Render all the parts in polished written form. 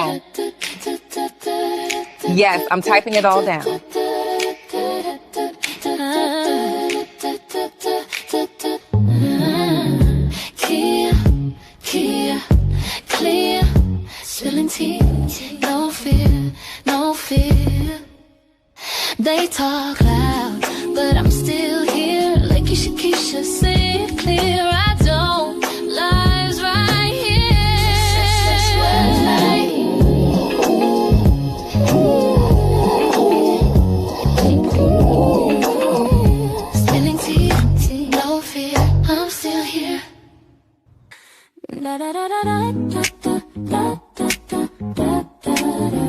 on. Yes, I'm typing it all down. Kia, clear, spilling tea, no fear, no fear. They talk loud, but I'm still here. Lakeysha Keysha, say it clear. I don't lies right here. Spilling tea, no fear. I'm still here. Da da da da da da da da da da da.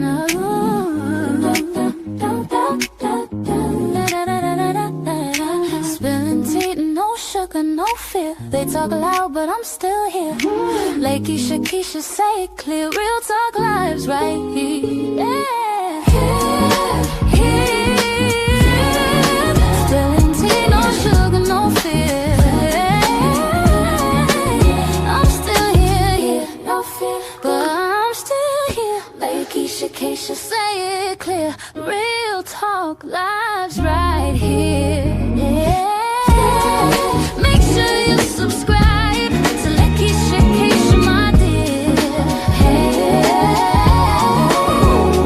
No. Spilling tea, no sugar, no fear. They talk loud, but I'm still here. Lakeysha Keysha, say it clear. Real talk lives right here. Yeah. Spilling tea, no sugar, no fear. Lakeysha Keysha, say it clear. Real talk lives right here. Yeah. Make sure you subscribe to Lakeysha Keysha, my dear. Yeah.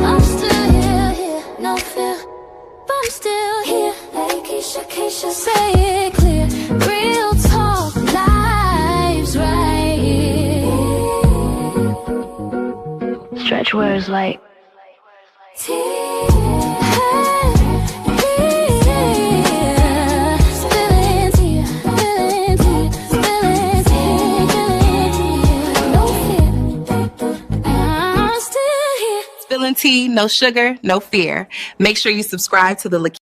I'm still here, no fear, but I'm still here. Lakeysha Keysha, say it clear. Real talk lives right here. Stretch words like Spilling tea, no sugar, no fear. Make sure you subscribe to the Lakeysha.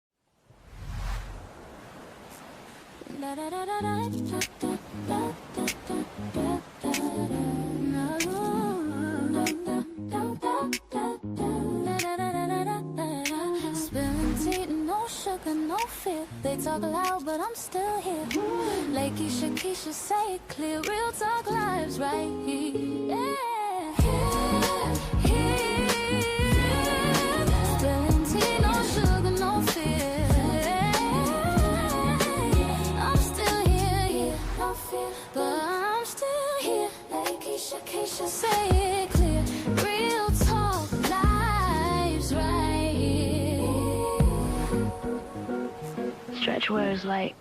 No fear, they talk loud, but I'm still here. Lakeysha Keysha, say it clear. Real talk lives right here. Yeah. Spilling tea, no sugar, no fear. I'm still here, no fear, but I'm still here. Lakeysha Keysha, say it clear. Real talk lives right here. Stretch words like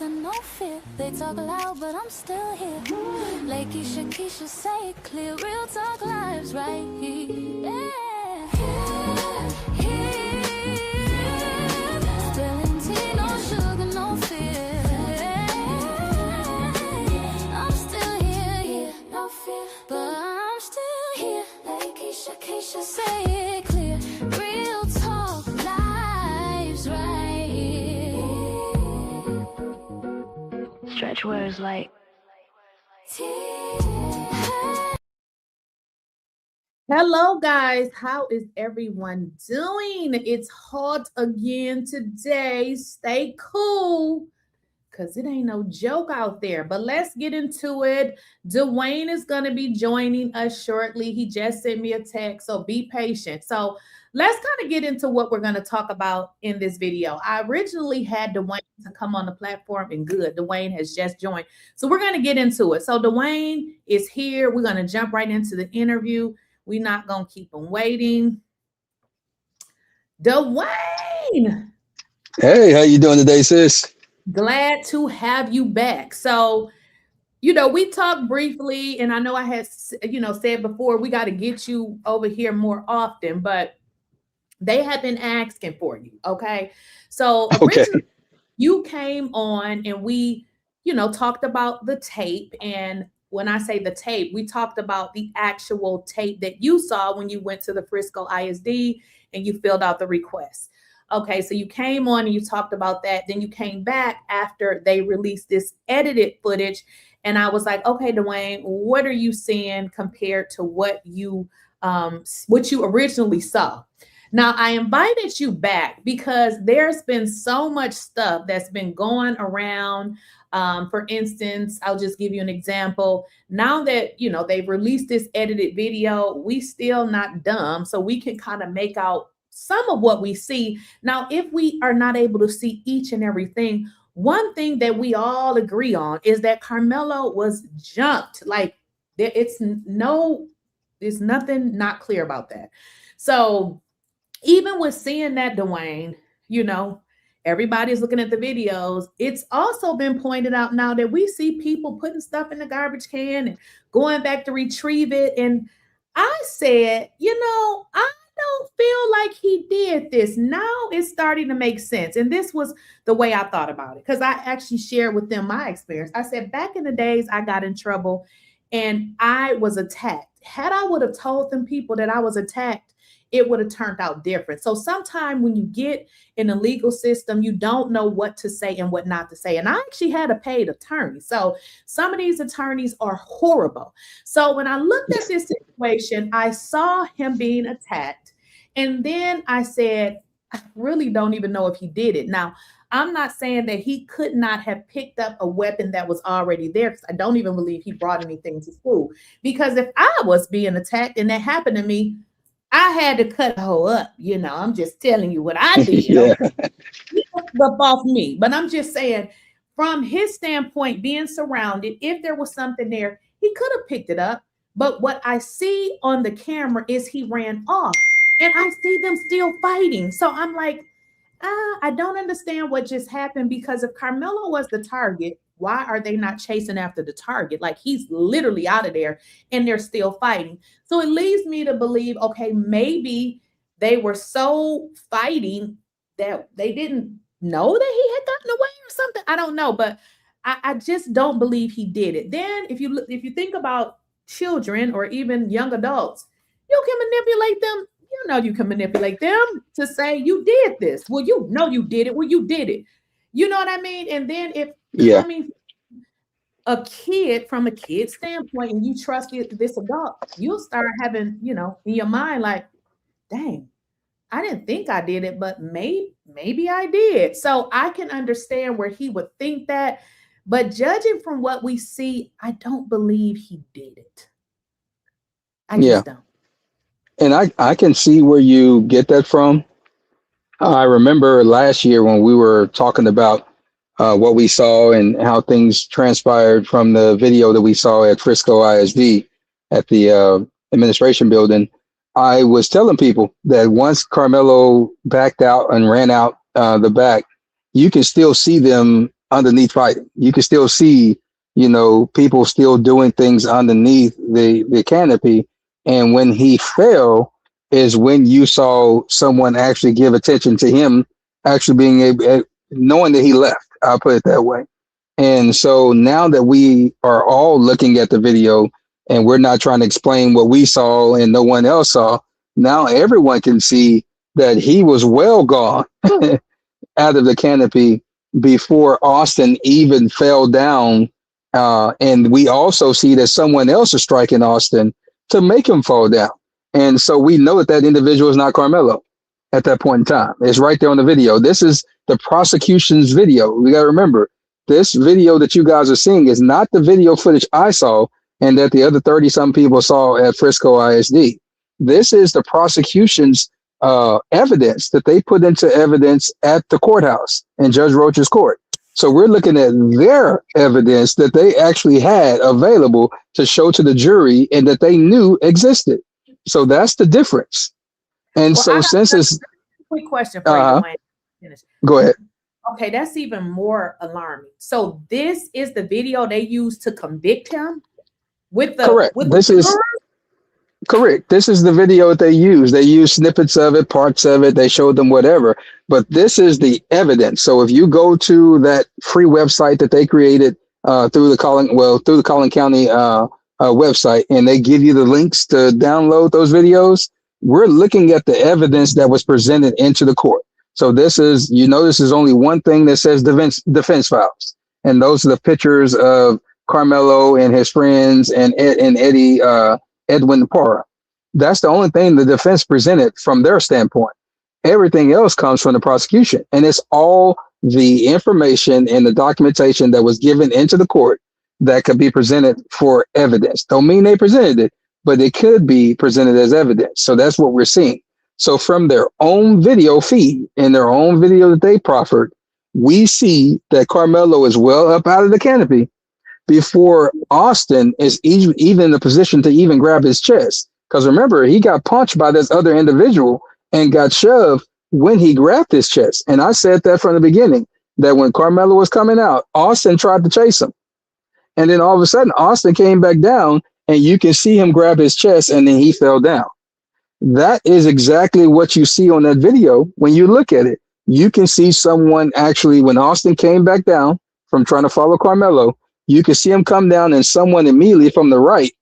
no fear, they talk loud, but I'm still here. Lakeysha Keysha, say it clear. Real talk lives right here. Yeah. Spilling tea, no sugar, no fear. I'm still here, no fear, but I'm still here. Lakeysha Keysha, say it clear. Real talk lives right here. Stretch words like Hello guys, how is everyone doing? It's hot again today. Stay cool because it ain't no joke out there. But let's get into it. Dwayne is going to be joining us shortly. He just sent me a text, so be patient. So let's kind of get into what we're going to talk about in this video. I originally had Dwayne to come on the platform, and good, Dwayne has just joined. So we're going to get into it. So Dwayne is here. We're going to jump right into the interview. We're not going to keep him waiting. Dwayne! Hey, how you doing today, sis? Glad to have you back. So, we talked briefly, and I know I had, said before, we got to get you over here more often, but they have been asking for you, okay? So originally you came on and we, talked about the tape, and when I say the tape, we talked about the actual tape that you saw when you went to the Frisco ISD and you filled out the request. Okay, so you came on and you talked about that. Then you came back after they released this edited footage. And I was like, okay, Dwayne, what are you seeing compared to what you originally saw? Now, I invited you back because there's been so much stuff that's been going around. For instance, I'll just give you an example. Now that, you know, they've released this edited video, we still not dumb. So we can kind of make out some of what we see. Now, if we are not able to see each and everything, one thing that we all agree on is that Carmelo was jumped. Like it's nothing not clear about that. So even with seeing that, Dwayne, you know, everybody's looking at the videos. It's also been pointed out now that we see people putting stuff in the garbage can and going back to retrieve it. And I said, you know, I don't feel like he did this. Now it's starting to make sense. And this was the way I thought about it, because I actually shared with them my experience. I said, back in the days, I got in trouble and I was attacked. Had I would have told them people that I was attacked, it would have turned out different. So sometimes when you get in the legal system, you don't know what to say and what not to say. And I actually had a paid attorney. So some of these attorneys are horrible. So when I looked at this situation, I saw him being attacked. And then I said, I really don't even know if he did it. Now, I'm not saying that he could not have picked up a weapon that was already there, because I don't even believe he brought anything to school. Because if I was being attacked and that happened to me, I had to cut her up. You know, I'm just telling you what I did. Yeah. Up off me. But I'm just saying, from his standpoint, being surrounded, if there was something there, he could have picked it up. But what I see on the camera is he ran off. And I see them still fighting. So I'm like, I don't understand what just happened, because if Carmelo was the target, why are they not chasing after the target? Like, he's literally out of there and they're still fighting. So it leads me to believe, okay, maybe they were so fighting that they didn't know that he had gotten away or something. I don't know, but I just don't believe he did it. Then if you think about children or even young adults, you can manipulate them. You know, you can manipulate them to say you did this. Well, you know you did it. Well, you did it. You know what I mean? And then coming a kid, from a kid standpoint, and you trust this adult, you'll start having, you know, in your mind, like, dang, I didn't think I did it, but maybe I did. So I can understand where he would think that. But judging from what we see, I don't believe he did it. I just don't. And I can see where you get that from. I remember last year when we were talking about what we saw and how things transpired from the video that we saw at Frisco ISD at the administration building. I was telling people that once Carmelo backed out and ran out the back, you can still see them underneath fighting. You can still see, you know, people still doing things underneath the canopy. And when he fell is when you saw someone actually give attention to him actually being able, knowing that he left. I'll put it that way. And so now that we are all looking at the video and we're not trying to explain what we saw and no one else saw, now everyone can see that he was well gone out of the canopy before Austin even fell down. And we also see that someone else is striking Austin to make him fall down. And so we know that individual is not Carmelo at that point in time. It's right there on the video. This is the prosecution's video. We got to remember, this video that you guys are seeing is not the video footage I saw and that the other 30-some people saw at Frisco ISD. This is the prosecution's evidence that they put into evidence at the courthouse in Judge Roach's court. So we're looking at their evidence that they actually had available to show to the jury and that they knew existed. So that's the difference. And well, so since it's quick question for you, go ahead. Okay, that's even more alarming. So this is the video they used to convict him with the correct. Correct. This is the video that they use. They use snippets of it, parts of it. They showed them whatever. But this is the evidence. So if you go to that free website that they created, through the Collin County website, and they give you the links to download those videos. We're looking at the evidence that was presented into the court. So this is, this is only one thing that says defense files, and those are the pictures of Carmelo and his friends and Edwin Parra. That's the only thing the defense presented from their standpoint. Everything else comes from the prosecution, and it's all the information and the documentation that was given into the court that could be presented for evidence. Don't mean they presented it, but it could be presented as evidence. So that's what we're seeing. So from their own video feed and their own video that they proffered, we see that Carmelo is well up out of the canopy before Austin is even in a position to even grab his chest. Because remember, he got punched by this other individual and got shoved when he grabbed his chest. And I said that from the beginning, that when Carmelo was coming out, Austin tried to chase him. And then all of a sudden, Austin came back down, and you can see him grab his chest, and then he fell down. That is exactly what you see on that video. When you look at it, you can see someone actually, when Austin came back down from trying to follow Carmelo, you can see him come down, and someone immediately from the right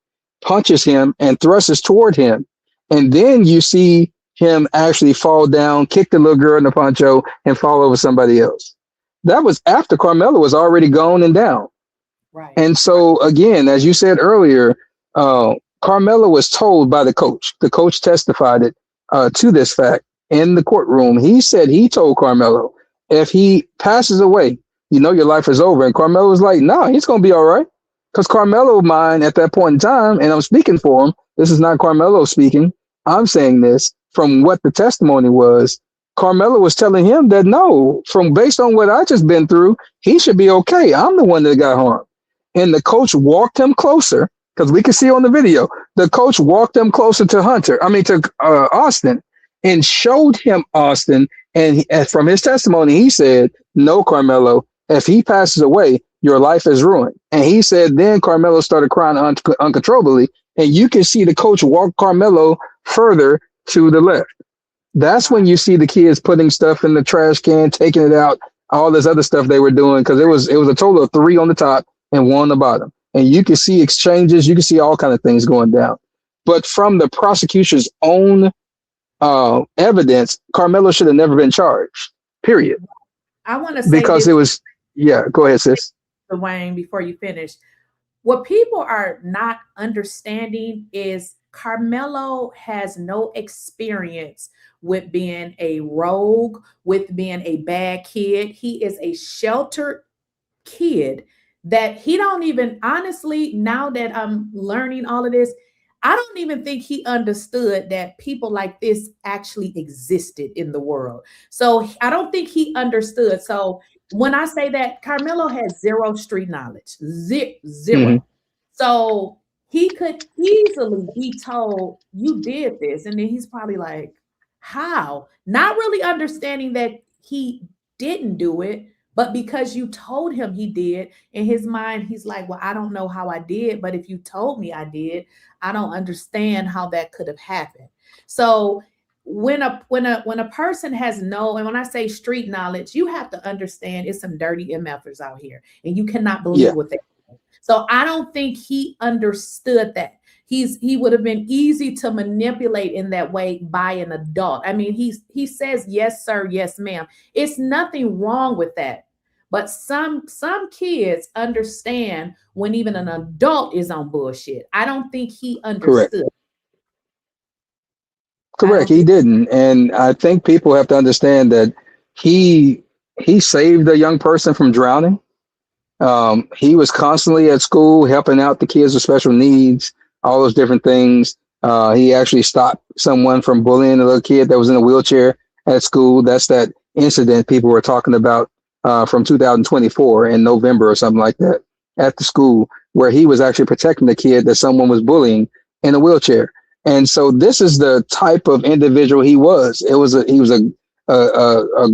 punches him and thrusts toward him. And then you see him actually fall down, kick the little girl in the poncho, and fall over somebody else. That was after Carmelo was already gone and down. Right. And so, again, as you said earlier, Carmelo was told by the coach. The coach testified it to this fact in the courtroom. He said he told Carmelo, if he passes away, your life is over. And Carmelo was like, no, he's going to be all right. Because Carmelo mind at that point in time, and I'm speaking for him, this is not Carmelo speaking, I'm saying this from what the testimony was. Carmelo was telling him that no, based on what I just been through, he should be okay. I'm the one that got harmed. And the coach walked him closer, because we can see on the video, the coach walked him closer to Austin, and showed him Austin. And from his testimony, he said, no, Carmelo, if he passes away, your life is ruined. And he said, then Carmelo started crying uncontrollably. And you can see the coach walk Carmelo further to the left. That's when you see the kids putting stuff in the trash can, taking it out, all this other stuff they were doing, because it was a total of 3 on the top and 1 on the bottom. And you can see exchanges, you can see all kinds of things going down. But from the prosecution's own evidence, Carmelo should have never been charged, period. I want to say because it was, go ahead, sis. Wayne, before you finish, what people are not understanding is Carmelo has no experience with being a rogue, with being a bad kid. He is a sheltered kid that he don't even, honestly, now that I'm learning all of this, I don't even think he understood that people like this actually existed in the world. So I don't think he understood. So when I say that, Carmelo has 0 street knowledge, 0. Mm-hmm. So he could easily be told, you did this. And then he's probably like, how? Not really understanding that he didn't do it, but because you told him he did, in his mind, he's like, well, I don't know how I did, but if you told me I did, I don't understand how that could have happened. So when a person has no, and when I say street knowledge, you have to understand it's some dirty MFers out here, and you cannot believe what they do. So I don't think he understood that. He would have been easy to manipulate in that way by an adult. I mean, he says, yes, sir, yes, ma'am. It's nothing wrong with that. But some kids understand when even an adult is on bullshit. I don't think he understood. Correct. He didn't. And I think people have to understand that he saved a young person from drowning. He was constantly at school helping out the kids with special needs, all those different things. He actually stopped someone from bullying a little kid that was in a wheelchair at school. That's that incident people were talking about from 2024 in November or something like that at the school, where he was actually protecting the kid that someone was bullying in a wheelchair. And so this is the type of individual he was. He was a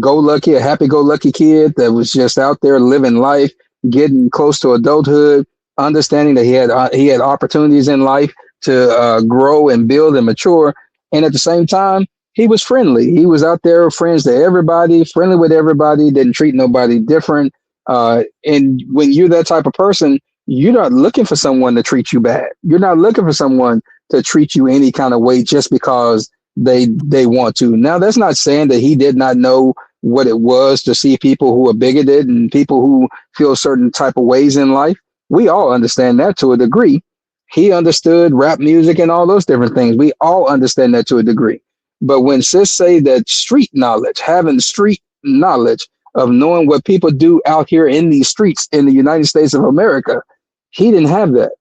go-lucky, a happy-go-lucky kid that was just out there living life, getting close to adulthood, understanding that he had opportunities in life to grow and build and mature. And at the same time, he was friendly. He was out there friends to everybody, friendly with everybody, didn't treat nobody different. And when you're that type of person, you're not looking for someone to treat you bad. You're not looking for someone to treat you any kind of way just because they want to. Now, that's not saying that he did not know what it was to see people who are bigoted and people who feel certain type of ways in life. We all understand that to a degree. He understood rap music and all those different things. We all understand that to a degree. But when sis say that street knowledge, having street knowledge of knowing what people do out here in these streets in the United States of America, he didn't have that.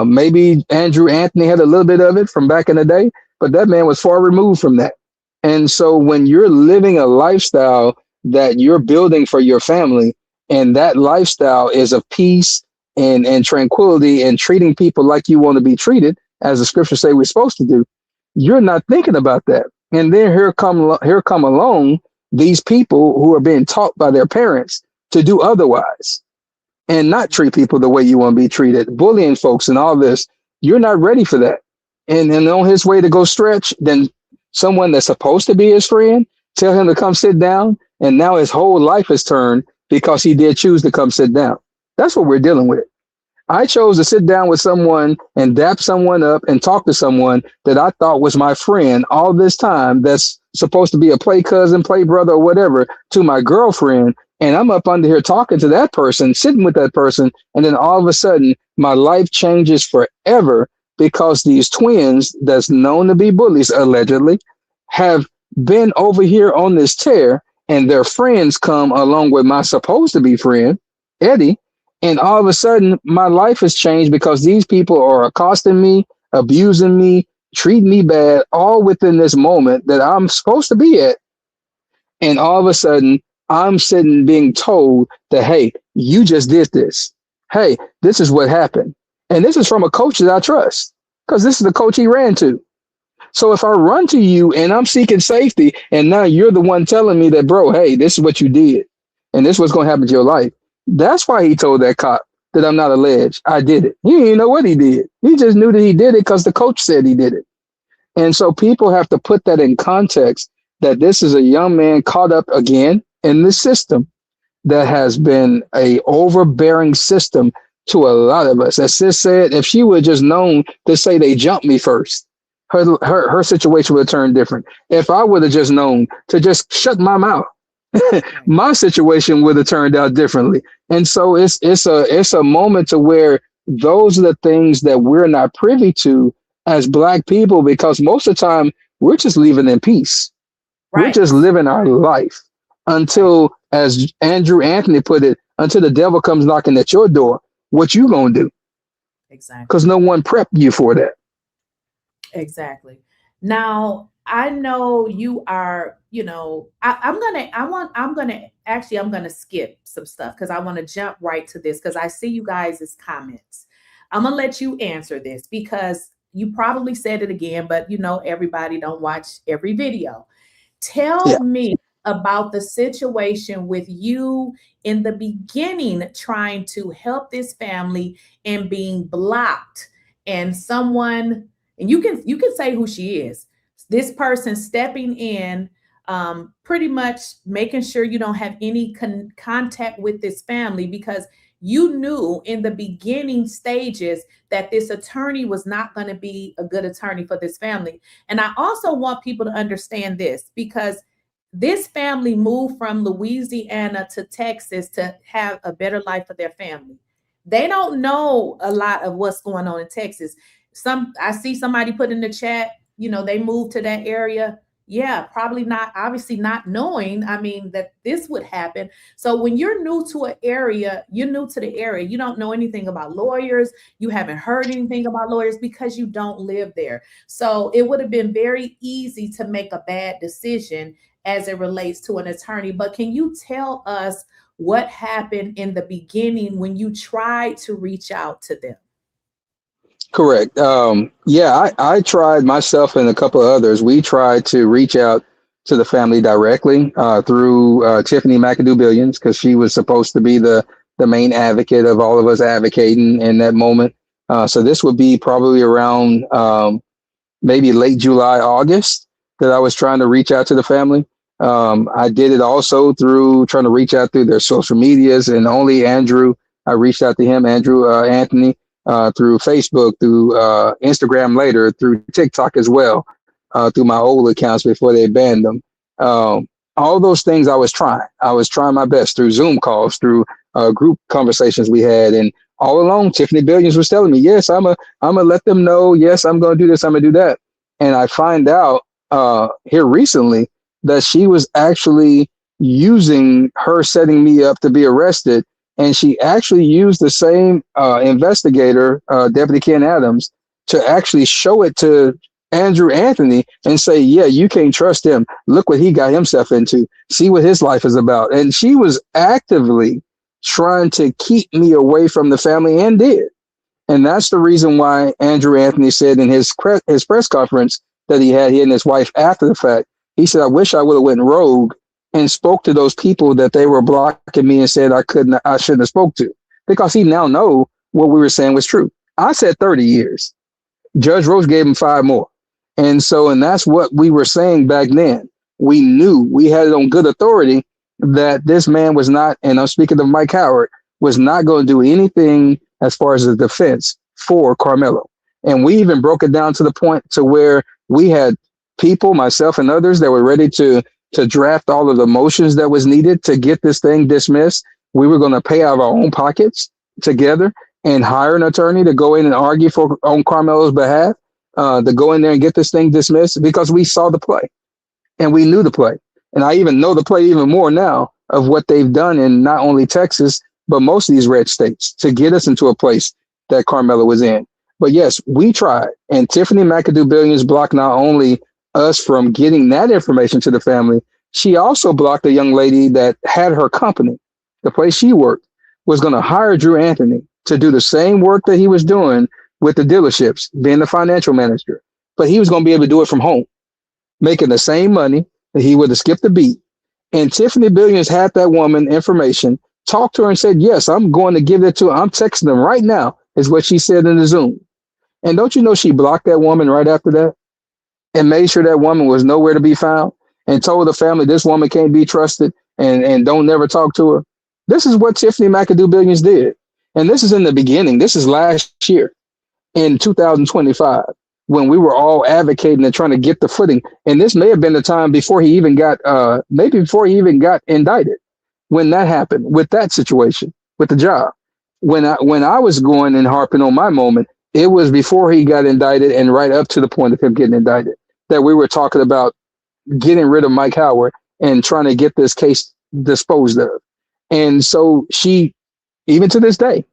Maybe Andrew Anthony had a little bit of it from back in the day, but that man was far removed from that. And so when you're living a lifestyle that you're building for your family, and that lifestyle is of peace and tranquility and treating people like you want to be treated, as the scriptures say we're supposed to do, you're not thinking about that. And then here come along these people who are being taught by their parents to do otherwise and not treat people the way you want to be treated, bullying folks and all this. You're not ready for that. And on his way to go stretch, then someone that's supposed to be his friend tell him to come sit down, and now his whole life has turned because he did choose to come sit down. That's what we're dealing with. I chose to sit down with someone and dap someone up and talk to someone that I thought was my friend all this time, that's supposed to be a play cousin, play brother, or whatever, to my girlfriend. And I'm up under here talking to that person, sitting with that person. And then all of a sudden, my life changes forever because these twins that's known to be bullies, allegedly, have been over here on this tear, and their friends come along with my supposed to be friend, Eddie. And all of a sudden, my life has changed because these people are accosting me, abusing me, treating me bad, all within this moment that I'm supposed to be at. And all of a sudden, I'm sitting being told that, hey, you just did this. Hey, this is what happened. And this is from a coach that I trust, because this is the coach he ran to. So if I run to you and I'm seeking safety, and now you're the one telling me that, bro, hey, this is what you did, and this is what's going to happen to your life. That's why he told that cop that I'm not alleged. I did it. He didn't know what he did. He just knew that he did it because the coach said he did it. And so people have to put that in context, that this is a young man caught up again in this system that has been a overbearing system to a lot of us. As sis said, if she would just known to say they jumped me first, her situation would have turned different. If I would have just known to just shut my mouth, my situation would have turned out differently. And so it's a moment to where those are the things that we're not privy to as Black people, because most of the time we're just living in peace. Right. We're just living our life until, as Andrew Anthony put it, until the devil comes knocking at your door. What you gonna do? Exactly. Because no one prepped you for that. Exactly. Now, I know you are, I'm going to skip some stuff because I want to jump right to this, because I see you guys' comments. I'm going to let you answer this because you probably said it again, but everybody don't watch every video. Tell me about the situation with you in the beginning, trying to help this family and being blocked, and someone, and you can say who she is, this person stepping in, pretty much making sure you don't have any contact with this family, because you knew in the beginning stages that this attorney was not going to be a good attorney for this family. And I also want people to understand this, because this family moved from Louisiana to Texas to have a better life for their family. They don't know a lot of what's going on in Texas. I see somebody put in the chat, they moved to that area. Yeah, probably not, obviously not knowing, that this would happen. So when you're new to an area, you're new to the area. You don't know anything about lawyers. You haven't heard anything about lawyers because you don't live there. So it would have been very easy to make a bad decision as it relates to an attorney. But can you tell us what happened in the beginning when you tried to reach out to them? Correct. I tried myself and a couple of others. We tried to reach out to the family directly through Tiffany McAdoo Billions, because she was supposed to be the main advocate of all of us advocating in that moment. So this would be probably around maybe late July, August, that I was trying to reach out to the family. I did it also through trying to reach out through their social medias, and only Andrew, I reached out to him, Andrew Anthony, through Facebook, through Instagram later, through TikTok as well, through my old accounts before they banned them. All those things I was trying. I was trying my best through Zoom calls, through group conversations we had, and all along, Tiffany Billions was telling me, yes, I'm gonna let them know. Yes, I'm gonna do this. I'm gonna do that. And I find out here recently that she was actually using her setting me up to be arrested. And she actually used the same investigator, Deputy Ken Adams, to actually show it to Andrew Anthony and say, yeah, you can't trust him. Look what he got himself into. See what his life is about. And she was actively trying to keep me away from the family, and did. And that's the reason why Andrew Anthony said in his press conference that he and his wife after the fact, he said, I wish I would have went rogue and spoke to those people that they were blocking me and said I shouldn't have spoke to, because he now know what we were saying was true. I said 30 years. Judge Roach gave him 5 more. And that's what we were saying back then. We knew, we had it on good authority that this man was not, and I'm speaking of Mike Howard, was not going to do anything as far as the defense for Carmelo. And we even broke it down to the point to where we had people, myself and others, that were ready to draft all of the motions that was needed to get this thing dismissed. We were going to pay out of our own pockets together and hire an attorney to go in and argue on Carmelo's behalf, to go in there and get this thing dismissed, because we saw the play and we knew the play. And I even know the play even more now of what they've done in not only Texas, but most of these red states to get us into a place that Carmelo was in. But yes, we tried. And Tiffany McAdoo Billions blocked not only us from getting that information to the family, she also blocked a young lady that had her company. The place she worked was going to hire Drew Anthony to do the same work that he was doing with the dealerships, being the financial manager. But he was going to be able to do it from home, making the same money that he would have skipped a beat. And Tiffany Billions had that woman information, talked to her and said, yes, I'm going to give it to her. I'm texting them right now, is what she said in the Zoom. And don't you know she blocked that woman right after that and made sure that woman was nowhere to be found, and told the family this woman can't be trusted and don't never talk to her. This is what Tiffany McAdoo Billions did. And this is in the beginning. This is last year in 2025, when we were all advocating and trying to get the footing. And this may have been the time before he even got, before he even got indicted, when that happened with that situation, with the job. When I was going and harping on my moment, it was before he got indicted and right up to the point of him getting indicted that we were talking about getting rid of Mike Howard and trying to get this case disposed of. And so she, even to this day,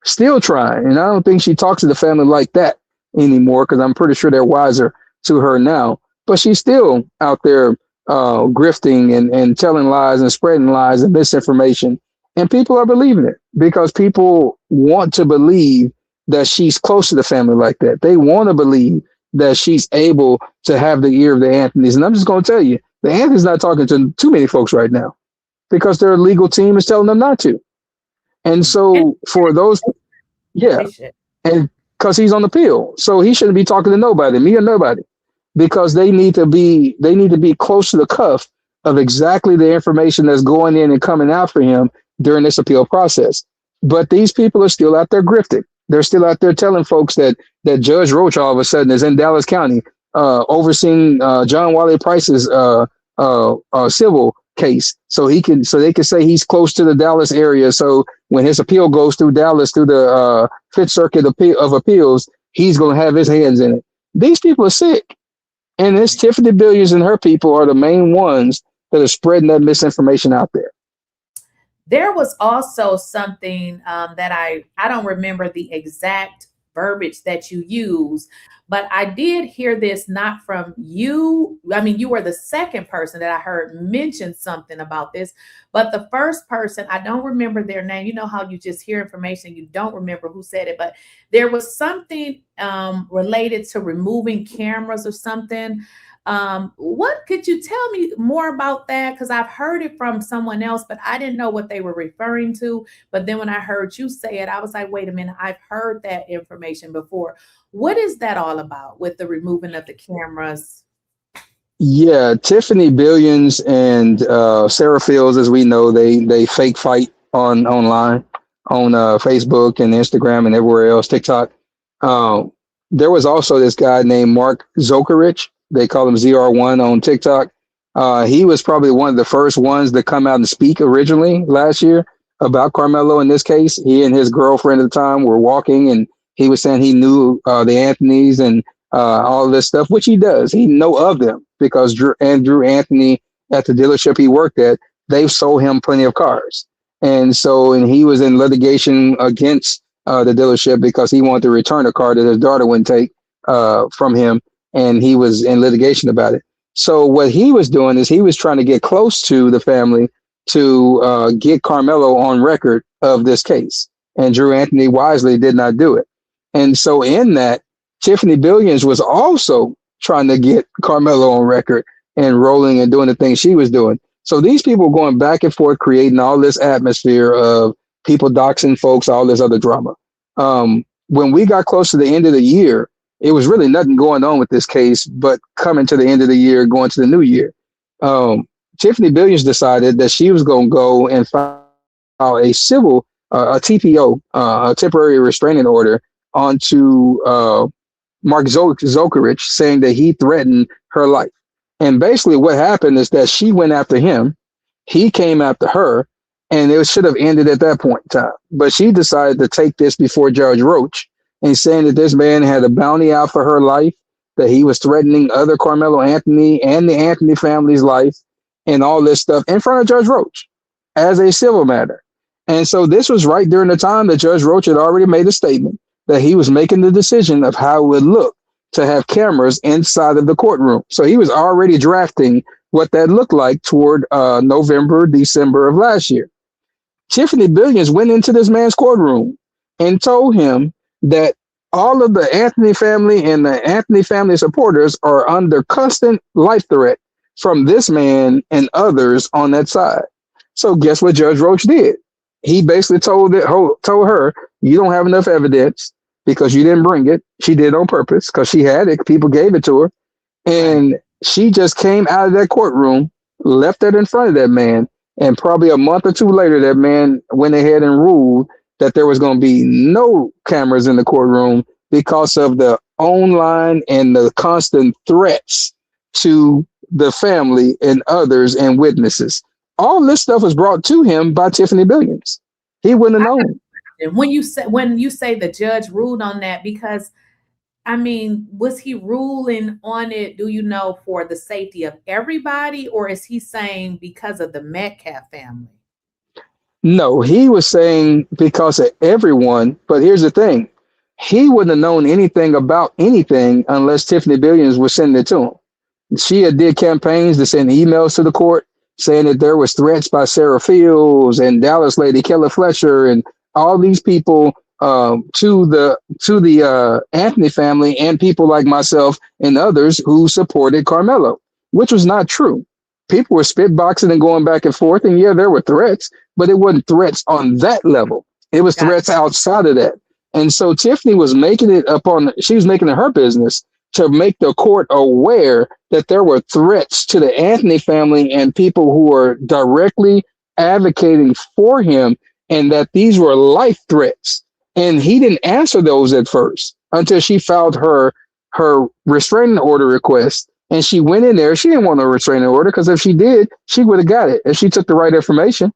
still trying. And I don't think she talks to the family like that anymore, because I'm pretty sure they're wiser to her now. But she's still out there grifting and telling lies and spreading lies and misinformation. And people are believing it because people want to believe that she's close to the family like that. They want to believe that she's able to have the ear of the Anthonys. And I'm just going to tell you, the Anthony's not talking to too many folks right now because their legal team is telling them not to. And so for those, yeah, and because he's on the pill, so he shouldn't be talking to nobody, me or nobody, because they need to be close to the cuff of exactly the information that's going in and coming out for him during this appeal process. But these people are still out there grifting. They're still out there telling folks that Judge Roach all of a sudden is in Dallas County overseeing John Wiley Price's civil case, so they can say he's close to the Dallas area. So when his appeal goes through Dallas, through the Fifth Circuit of Appeals, he's going to have his hands in it. These people are sick, and this Tiffany Billions and her people are the main ones that are spreading that misinformation out there. There was also something that I don't remember the exact verbiage that you use, but I did hear this not from you. I mean, you were the second person that I heard mention something about this, but the first person, I don't remember their name. You know how you just hear information, you don't remember who said it, but there was something related to removing cameras or something. What could you tell me more about that? Because I've heard it from someone else, but I didn't know what they were referring to. But then when I heard you say it, I was like, wait a minute, I've heard that information before. What is that all about with the removing of the cameras? Yeah, Tiffany Billions and Sarah Fields, as we know, they fake fight online on Facebook and Instagram and everywhere else, TikTok. Um, there was also this guy named Mark Zuckerich. They call him ZR1 on TikTok. He was probably one of the first ones to come out and speak originally last year about Carmelo. In this case, he and his girlfriend at the time were walking, and he was saying he knew the Anthonys and all this stuff, which he does. He know of them because Drew Anthony at the dealership he worked at, they've sold him plenty of cars. And he was in litigation against the dealership because he wanted to return a car that his daughter wouldn't take from him. And he was in litigation about it. So what he was doing is he was trying to get close to the family to get Carmelo on record of this case. And Drew Anthony wisely did not do it. And so in that, Tiffany Billions was also trying to get Carmelo on record and rolling and doing the things she was doing. So these people going back and forth, creating all this atmosphere of people doxing folks, all this other drama. When we got close to the end of the year, it was really nothing going on with this case, but coming to the end of the year, going to the new year, Tiffany Billions decided that she was going to go and file a civil, a TPO, a temporary restraining order onto Mark Zuckerich, saying that he threatened her life. And basically what happened is that she went after him, he came after her, and it should have ended at that point in time. But she decided to take this before Judge Roach and saying that this man had a bounty out for her life, that he was threatening other Carmelo Anthony and the Anthony family's life and all this stuff in front of Judge Roach as a civil matter. And so this was right during the time that Judge Roach had already made a statement that he was making the decision of how it would look to have cameras inside of the courtroom. So he was already drafting what that looked like toward November, December of last year. Tiffany Billions went into this man's courtroom and told him that all of the Anthony family and the Anthony family supporters are under constant life threat from this man and others on that side. So guess what Judge Roach did? He basically told her, you don't have enough evidence because you didn't bring it. She did it on purpose because she had it. People gave it to her. And she just came out of that courtroom, left it in front of that man. And probably a month or two later, that man went ahead and ruled that there was going to be no cameras in the courtroom because of the online and the constant threats to the family and others and witnesses. All this stuff was brought to him by Tiffany Billions. He wouldn't have known. And when you say the judge ruled on that, because I mean, was he ruling on it, do you know, for the safety of everybody, or is he saying because of the Metcalf family? No, he was saying because of everyone. But here's the thing. He wouldn't have known anything about anything unless Tiffany Billions was sending it to him. She had did campaigns to send emails to the court saying that there was threats by Sarah Fields and Dallas lady Kelly Fletcher and all these people to the Anthony family and people like myself and others who supported Carmelo, which was not true. People were spitboxing and going back and forth, and yeah, there were threats, but it wasn't threats on that level. It was threats outside of that. And so Tiffany was making it she was making it her business to make the court aware that there were threats to the Anthony family and people who were directly advocating for him, and that these were life threats. And he didn't answer those at first until she filed her restraining order request. And she went in there. She didn't want a restraining order because if she did, she would have got it if she took the right information.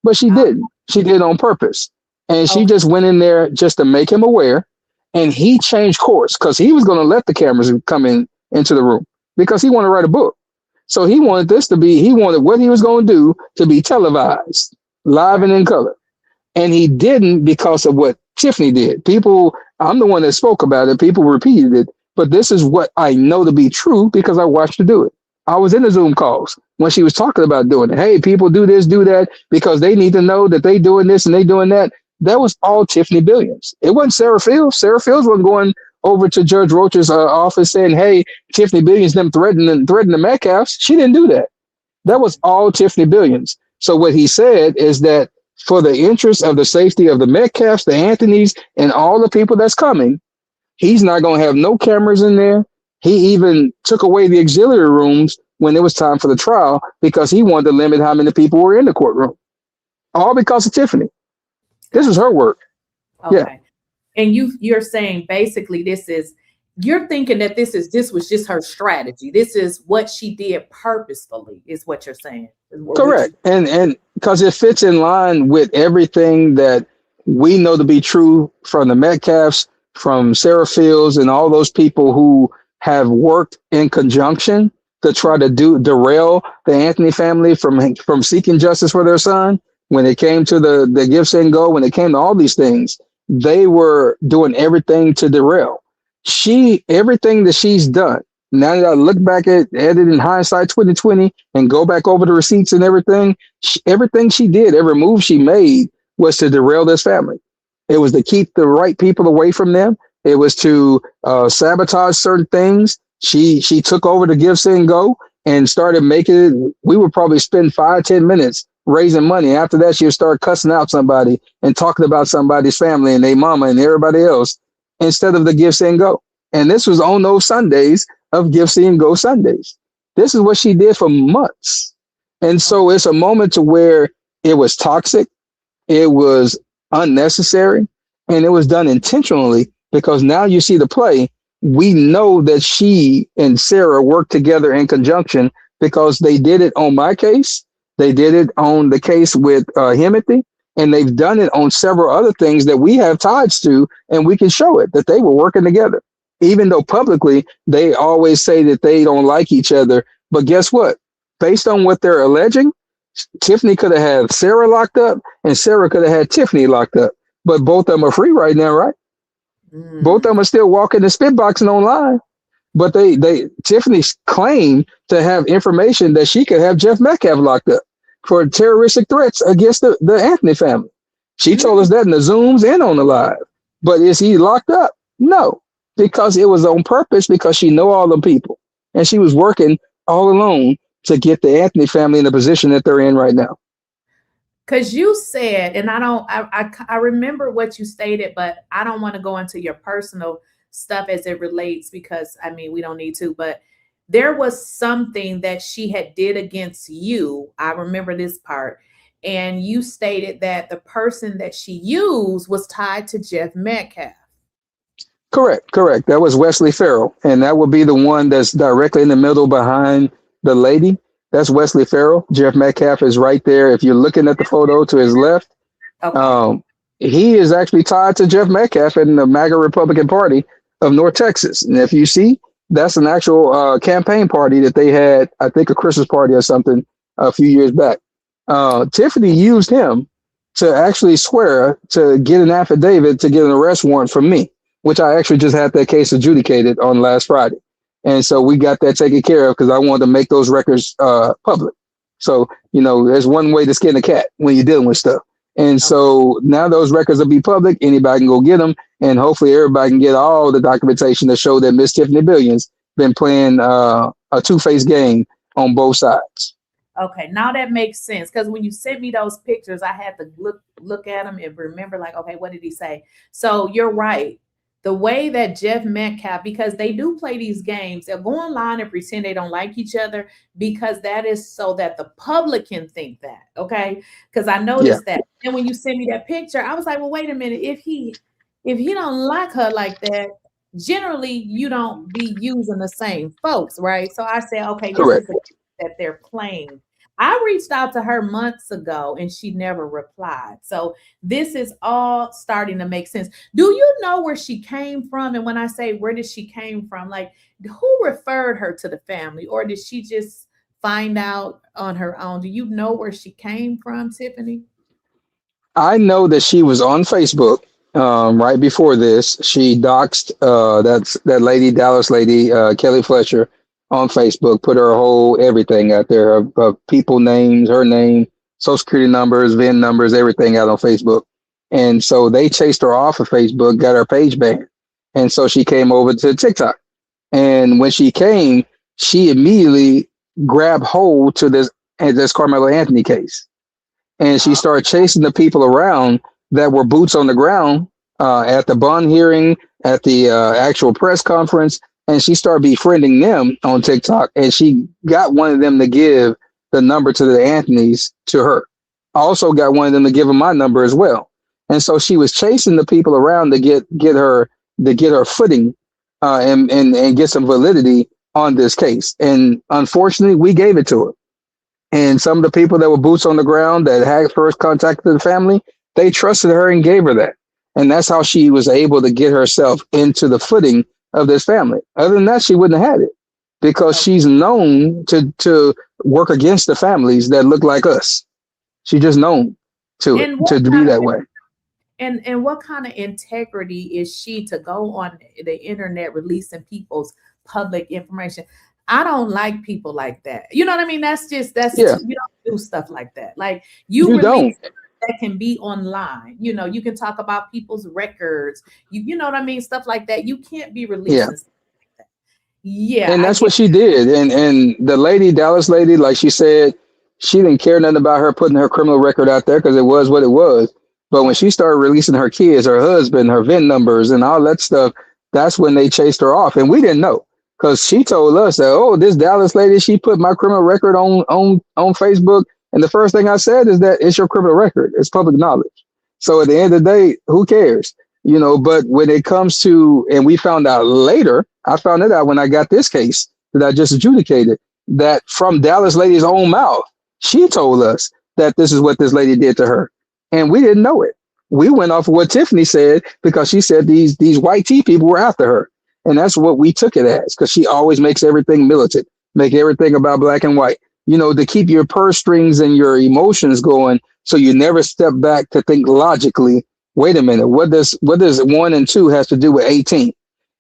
But she didn't. She did it on purpose. And she just went in there just to make him aware. And he changed course because he was going to let the cameras come into the room because he wanted to write a book. So he wanted what he was going to do to be televised, live and in color. And he didn't because of what Tiffany did. I'm the one that spoke about it. People repeated it. But this is what I know to be true because I watched her do it. I was in the Zoom calls when she was talking about doing it. Hey, people do this, do that because they need to know that they doing this and they doing that. That was all Tiffany Billions. It wasn't Sarah Fields. Sarah Fields wasn't going over to Judge Roach's office saying, hey, Tiffany Billions, them threatening the Metcalfs. She didn't do that. That was all Tiffany Billions. So what he said is that for the interest of the safety of the Metcalfs, the Anthonys, and all the people that's coming, he's not going to have no cameras in there. He even took away the auxiliary rooms when it was time for the trial because he wanted to limit how many people were in the courtroom. All because of Tiffany. This is her work. Okay. Yeah. And you're saying basically you're thinking that this was just her strategy. This is what she did purposefully, is what you're saying. Correct. And because it fits in line with everything that we know to be true from the Metcalfs, from Sarah Fields, and all those people who have worked in conjunction to try to derail the Anthony family from seeking justice for their son. When it came to the 𝐬𝐮𝐬𝐫𝐞, when it came to all these things, they were doing everything to derail. Everything that she's done. Now that I look back at it in hindsight 2020 and go back over the receipts and everything, everything she did, every move she made was to derail this family. It was to keep the right people away from them. It was to sabotage certain things. She took over the 𝐬𝐮𝐬𝐫𝐞 and started making it. We would probably spend 5-10 minutes raising money. After that, she would start cussing out somebody and talking about somebody's family and their mama and everybody else instead of the 𝐬𝐮𝐬𝐫𝐞. And this was on those Sundays of 𝐬𝐮𝐬𝐫𝐞 Sundays. This is what she did for months. And so it's a moment to where it was toxic, it was unnecessary, and it was done intentionally, because now you see the play. We know that she and Sarah worked together in conjunction because they did it on my case. They did it on the case with Himothy, and they've done it on several other things that we have ties to, and we can show it that they were working together. Even though publicly they always say that they don't like each other. But guess what? Based on what they're alleging, Tiffany could have had Sarah locked up and Sarah could have had Tiffany locked up. But both of them are free right now, right? Both of them are still walking and spitboxing online. But Tiffany's claimed to have information that she could have Jeff Metcalf locked up for terroristic threats against the Anthony family. She told us that in the Zooms and on the live. But is he locked up? No. Because it was on purpose, because she know all them people, and she was working all alone to get the Anthony family in the position that they're in right now. Because you said, and I remember what you stated, but I don't want to go into your personal stuff as it relates, because I mean, we don't need to, but there was something that she had did against you. I remember this part. And you stated that the person that she used was tied to Jeff Metcalf. Correct. That was Wesley Farrell. And that would be the one that's directly in the middle behind the lady. That's Wesley Farrell. Jeff Metcalf is right there. If you're looking at the photo to his left, okay. He is actually tied to Jeff Metcalf in the MAGA Republican Party of North Texas. And if you see, that's an actual campaign party that they had, I think a Christmas party or something a few years back. Tiffany used him to actually swear to get an affidavit to get an arrest warrant from me, which I actually just had that case adjudicated on last Friday. And so we got that taken care of because I wanted to make those records public. So, there's one way to skin a cat when you're dealing with stuff. And so now those records will be public. Anybody can go get them. And hopefully everybody can get all the documentation to show that Miss Tiffany Billions been playing a two-faced game on both sides. Okay, now that makes sense, because when you sent me those pictures, I had to look at them and remember, like, okay, what did he say? So you're right. The way that Jeff Metcalf, because they do play these games, they'll go online and pretend they don't like each other, because that is so that the public can think that, okay? Because I noticed that. And when you sent me that picture, I was like, well, wait a minute. If he don't like her like that, generally you don't be using the same folks, right? So I said, okay, correct. This is that they're playing. I reached out to her months ago and she never replied. So this is all starting to make sense. Do you know where she came from? And when I say where did she came from, like who referred her to the family, or did she just find out on her own? Do you know where she came from, Tiffany? I know that she was on Facebook right before this. She doxed that lady, Dallas lady, Kelly Fletcher, on Facebook, put her whole everything out there, her people names, her name, social security numbers, VIN numbers, everything out on Facebook. And so they chased her off of Facebook, got her page banned. And so she came over to TikTok. And when she came, she immediately grabbed hold to this Carmelo Anthony case. And she started chasing the people around that were boots on the ground at the bond hearing, at the actual press conference. and she started befriending them on TikTok, and she got one of them to give the number to the Anthony's to her. I also got one of them to give them my number as well. And so she was chasing the people around to get her footing and get some validity on this case. And unfortunately, we gave it to her. And some of the people that were boots on the ground that had first contact with the family, they trusted her and gave her that. And that's how she was able to get herself into the footing of this family. Other than that, she wouldn't have had it, because she's known to work against the families that look like us. She's just known to be that way. And what kind of integrity is she to go on the internet releasing people's public information? I don't like people like that. You know what I mean? That's you don't do stuff like that. Like you don't. That can be online. You know, you can talk about people's records. You know what I mean? Stuff like that. You can't be releasing stuff like that. Yeah. And that's what she did. And the lady, Dallas lady, like she said, she didn't care nothing about her putting her criminal record out there because it was what it was. But when she started releasing her kids, her husband, her VIN numbers, and all that stuff, that's when they chased her off. And we didn't know, because she told us that, oh, this Dallas lady, she put my criminal record on Facebook. And the first thing I said is that it's your criminal record. It's public knowledge. So at the end of the day, who cares? You know, but when it comes to, and we found out later, I found it out when I got this case that I just adjudicated, that from Dallas lady's own mouth, she told us that this is what this lady did to her. And we didn't know it. We went off of what Tiffany said, because she said these white tea people were after her. And that's what we took it as, because she always makes everything militant, make everything about black and white, you know, to keep your purse strings and your emotions going. So you never step back to think logically, wait a minute, what does 1 and 2 has to do with 18?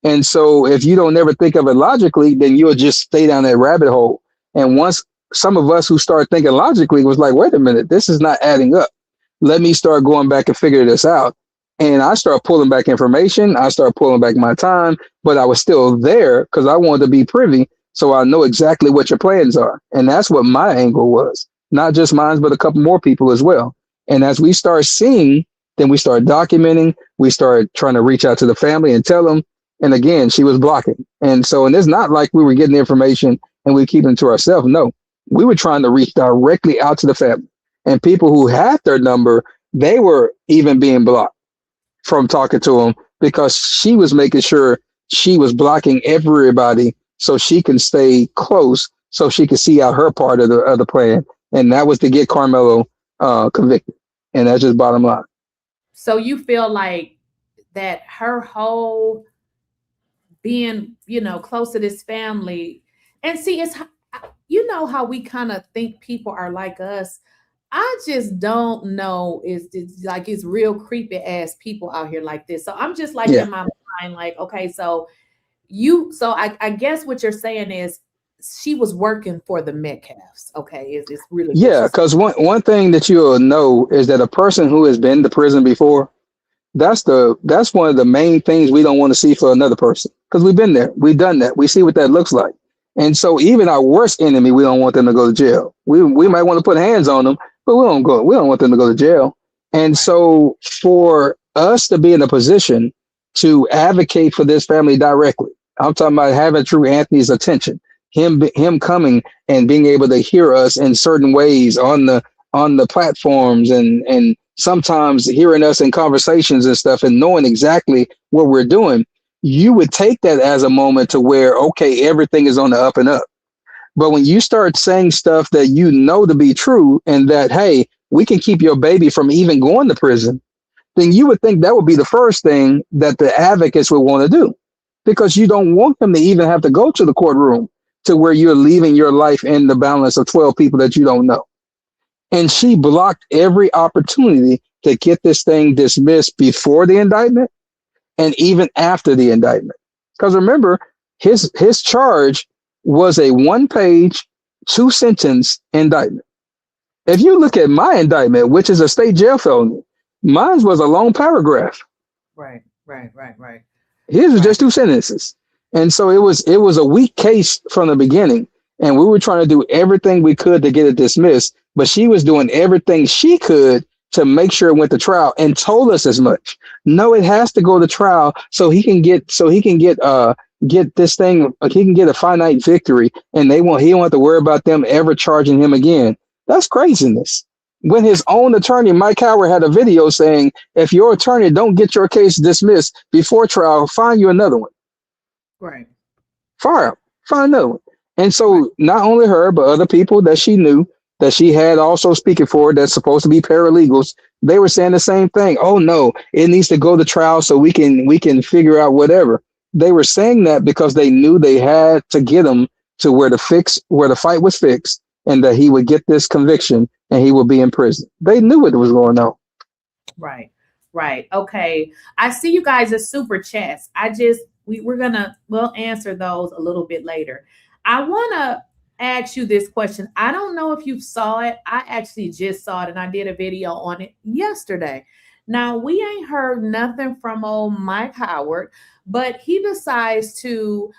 And so if you don't ever think of it logically, then you'll just stay down that rabbit hole. And once some of us who start thinking logically was like, wait a minute, this is not adding up. Let me start going back and figure this out. And I start pulling back information. I start pulling back my time, but I was still there because I wanted to be privy. So I know exactly what your plans are. And that's what my angle was. Not just mine, but a couple more people as well. And as we start seeing, then we start documenting. We start trying to reach out to the family and tell them. And again, she was blocking. And so, and it's not like we were getting the information and we keep it to ourselves. No, we were trying to reach directly out to the family. And people who had their number, they were even being blocked from talking to them, because she was making sure she was blocking everybody so she can stay close, so she could see out her part of the plan. And that was to get Carmelo convicted. And that's just bottom line. So you feel like that her whole being, you know, close to this family, and see, it's, you know, how we kind of think people are like us. I just don't know. It's like, it's real creepy ass people out here like this. So I'm just like in my mind, like, okay, so I guess what you're saying is she was working for the Metcalfs. Okay, it's really because one thing that you'll know is that a person who has been to prison before, that's one of the main things we don't want to see for another person, because we've been there, we've done that, we see what that looks like. And so even our worst enemy, we don't want them to go to jail. We might want to put hands on them, but we don't want them to go to jail. And so for us to be in a position to advocate for this family directly, I'm talking about having True Anthony's attention, him coming and being able to hear us in certain ways on the platforms, and sometimes hearing us in conversations and stuff, and knowing exactly what we're doing, you would take that as a moment to where, okay, everything is on the up and up. But when you start saying stuff that you know to be true, and that, hey, we can keep your baby from even going to prison, then you would think that would be the first thing that the advocates would want to do, because you don't want them to even have to go to the courtroom to where you're leaving your life in the balance of 12 people that you don't know. And she blocked every opportunity to get this thing dismissed before the indictment and even after the indictment. Because remember, his charge was a 1-page, 2-sentence indictment. If you look at my indictment, which is a state jail felony, mine was a long paragraph. Right. His was just 2 sentences. And so it was a weak case from the beginning. And we were trying to do everything we could to get it dismissed, but she was doing everything she could to make sure it went to trial, and told us as much. No, it has to go to trial so he can get get this thing, he can get a finite victory, and he won't have to worry about them ever charging him again. That's craziness. When his own attorney, Mike Howard, had a video saying, if your attorney don't get your case dismissed before trial, find you another one. Right. Find another one. And so not only her, but other people that she knew, that she had also speaking for, that's supposed to be paralegals, they were saying the same thing. Oh no, it needs to go to trial so we can figure out whatever. They were saying that because they knew they had to get him to where the fight was fixed, and that he would get this conviction and he would be in prison. They knew what was going on. Right. Okay. I see you guys as super chats. We'll answer those a little bit later. I want to ask you this question. I don't know if you saw it. I actually just saw it, and I did a video on it yesterday. Now, we ain't heard nothing from old Mike Howard, but he decides to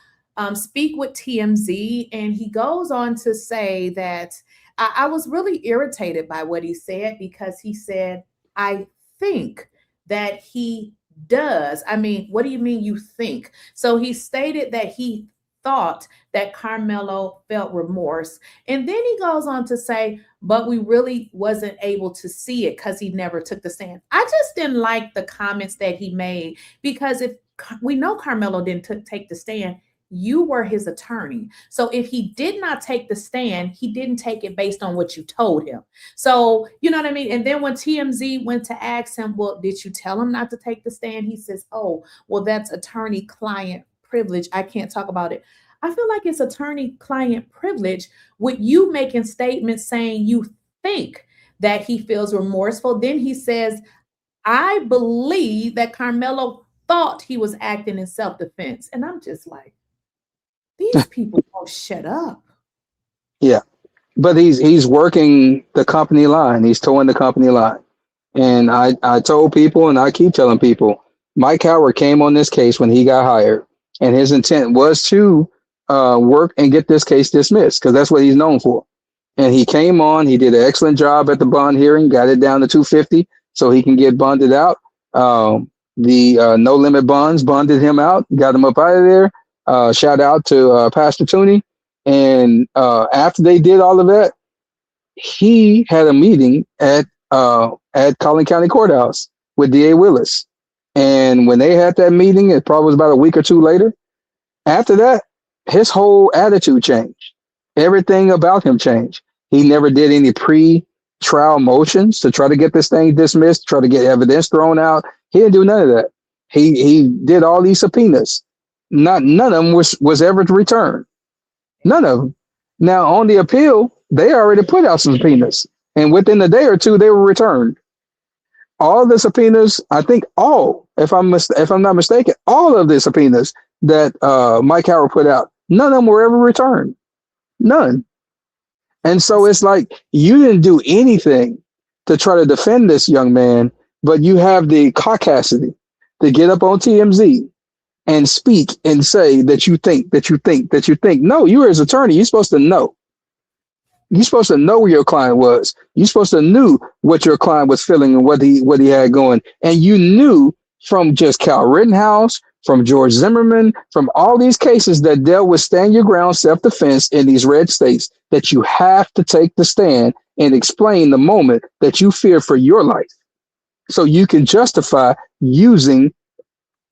speak with TMZ, and he goes on to say that I was really irritated by what he said, because he said, I think that he does. I mean, what do you mean you think? So he stated that he thought that Carmelo felt remorse. And then he goes on to say, but we really wasn't able to see it because he never took the stand. I just didn't like the comments that he made, because if we know Carmelo didn't take the stand, you were his attorney. So if he did not take the stand, he didn't take it based on what you told him. So, you know what I mean? And then when TMZ went to ask him, well, did you tell him not to take the stand? He says, oh, well, that's attorney-client privilege. I can't talk about it. I feel like it's attorney-client privilege with you making statements saying you think that he feels remorseful. Then he says, I believe that Carmelo thought he was acting in self-defense. And I'm just like, these people don't shut up. Yeah, but he's working the company line. He's towing the company line. And I told people, and I keep telling people, Mike Howard came on this case when he got hired, and his intent was to work and get this case dismissed, because that's what he's known for. And he came on, he did an excellent job at the bond hearing, got it down to 250 so he can get bonded out. The no limit bonds bonded him out, got him up out of there. Shout out to Pastor Tooney. And after they did all of that, he had a meeting at Collin County Courthouse with DA Willis. And when they had that meeting, it probably was about a week or two later. After that, his whole attitude changed. Everything about him changed. He never did any pre-trial motions to try to get this thing dismissed, try to get evidence thrown out. He didn't do none of that. He did all these subpoenas. None of them was ever returned. None of them. Now, on the appeal, they already put out some subpoenas, and within a day or two, they were returned. All the subpoenas, I think if I'm not mistaken, all of the subpoenas that Mike Howard put out, none of them were ever returned. None. And so it's like, you didn't do anything to try to defend this young man, but you have the caucasity to get up on TMZ and speak and say that you think. No, you're his attorney. You're supposed to know. You're supposed to know where your client was. You're supposed to knew what your client was feeling and what he had going. And you knew from just Kyle Rittenhouse, from George Zimmerman, from all these cases that dealt with stand your ground self-defense in these red states, that you have to take the stand and explain the moment that you fear for your life, so you can justify using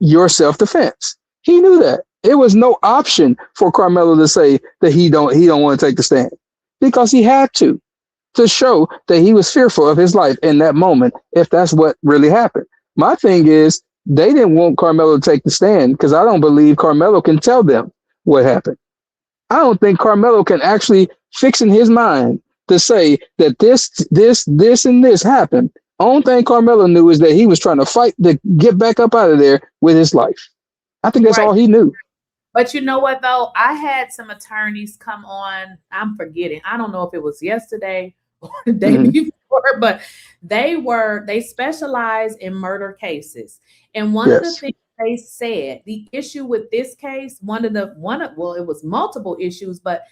your self-defense. He knew that. It was no option for Carmelo to say that he don't want to take the stand, because he had to show that he was fearful of his life in that moment, if that's what really happened. My thing is, they didn't want Carmelo to take the stand because I don't believe Carmelo can tell them what happened. I don't think Carmelo can actually fix in his mind to say that this, and this happened. Only thing Carmelo knew is that he was trying to fight to get back up out of there with his life. I think that's all he knew. But you know what, though? I had some attorneys come on. I'm forgetting. I don't know if it was yesterday or the day before, but they specialize in murder cases. And one of the things they said, the issue with this case, well, it was multiple issues, but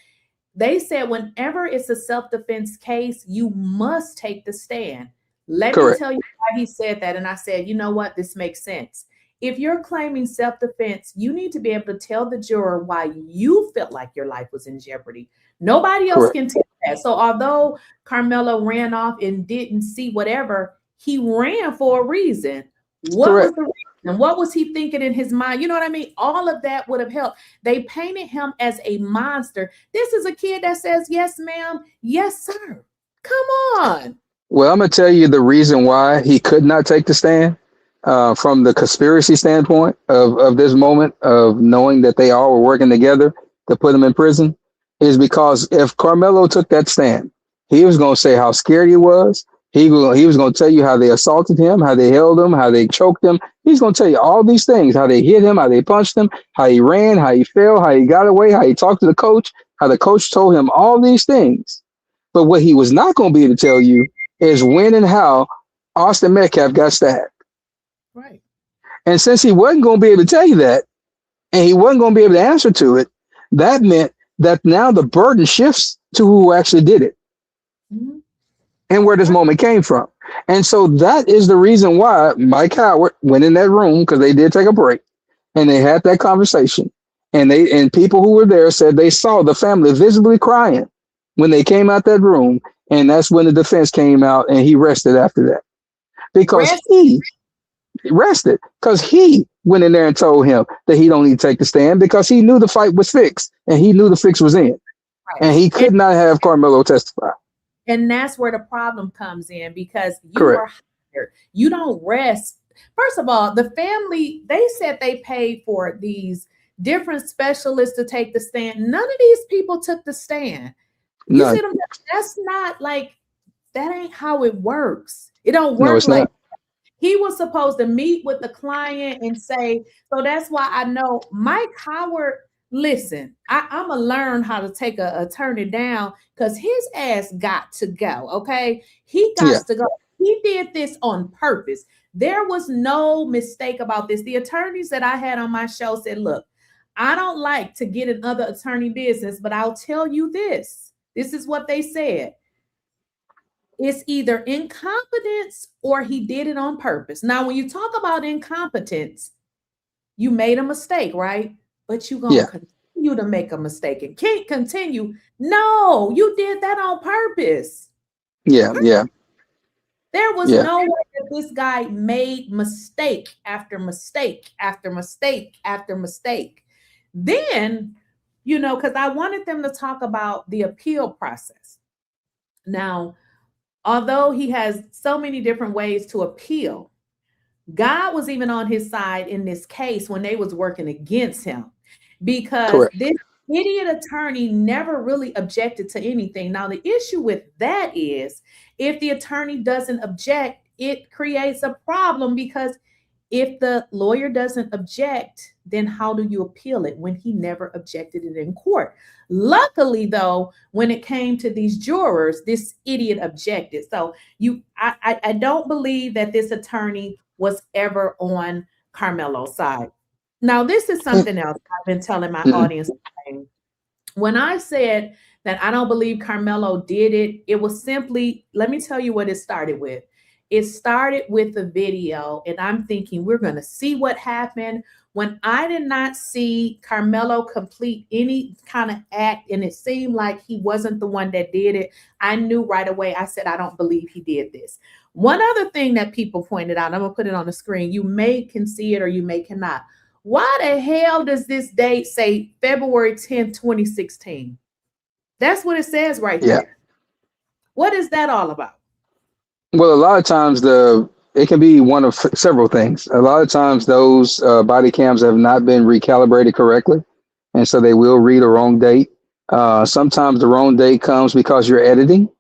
they said whenever it's a self-defense case, you must take the stand. Let me tell you why he said that. And I said, you know what? This makes sense. if you're claiming self-defense, you need to be able to tell the juror why you felt like your life was in jeopardy. Nobody else can tell that. So although Carmelo ran off and didn't see whatever, he ran for a reason. What was the reason? What was he thinking in his mind? You know what I mean? All of that would have helped. They painted him as a monster. This is a kid that says, yes, ma'am. Yes, sir. Come on. Well, I'm going to tell you the reason why he could not take the stand from the conspiracy standpoint of this moment of knowing that they all were working together to put him in prison is because if Carmelo took that stand, he was going to say how scared he was. He was going to tell you how they assaulted him, how they held him, how they choked him. He's going to tell you all these things, how they hit him, how they punched him, how he ran, how he fell, how he got away, how he talked to the coach, how the coach told him all these things. But what he was not going to be able to tell you is when and how Austin Metcalf got stabbed. Right. And since he wasn't going to be able to tell you that, and he wasn't going to be able to answer to it, that meant that now the burden shifts to who actually did it. Mm-hmm. And where this moment came from. And so that is the reason why Mike Howard went in that room, because they did take a break and they had that conversation. And people who were there said they saw the family visibly crying when they came out that room. And that's when the defense came out and he rested after that. Because he went in there and told him that he don't need to take the stand because he knew the fight was fixed and he knew the fix was in. Right. And he could not have Carmelo testify. And that's where the problem comes in, because you are hired. You don't rest. First of all, the family, they said they paid for these different specialists to take the stand. None of these people took the stand. You see them? That's not like, that ain't how it works. It don't work like that. He was supposed to meet with the client and say, so that's why I know Mike Howard. Listen, I'm going to learn how to take an attorney down because his ass got to go, okay? He got to go. He did this on purpose. There was no mistake about this. The attorneys that I had on my show said, look, I don't like to get in other attorney business, but I'll tell you this. This is what they said. It's either incompetence or he did it on purpose. Now, when you talk about incompetence, you made a mistake, right? But you're going to continue to make a mistake and can't continue. No, you did that on purpose. Yeah. There was no way that this guy made mistake after mistake after mistake after mistake. Then, because I wanted them to talk about the appeal process. Now, although he has so many different ways to appeal, God was even on his side in this case when they was working against him, because this idiot attorney never really objected to anything. Now, the issue with that is if the attorney doesn't object, it creates a problem, because if the lawyer doesn't object, then how do you appeal it when he never objected it in court? Luckily, though, when it came to these jurors, this idiot objected. So I don't believe that this attorney was ever on Carmelo's side. Now, this is something else I've been telling my audience. When I said that I don't believe Carmelo did it, it was simply, let me tell you what it started with. It started with the video, and I'm thinking we're going to see what happened. When I did not see Carmelo complete any kind of act, and it seemed like he wasn't the one that did it, I knew right away. I said, I don't believe he did this. One other thing that people pointed out, I'm going to put it on the screen. You can see it or you cannot. Why the hell does this date say February 10th, 2016? That's what it says right there. What is that all about? Well, a lot of times it can be one of several things. A lot of times those body cams have not been recalibrated correctly, and so they will read a wrong date. Sometimes the wrong date comes because you're editing.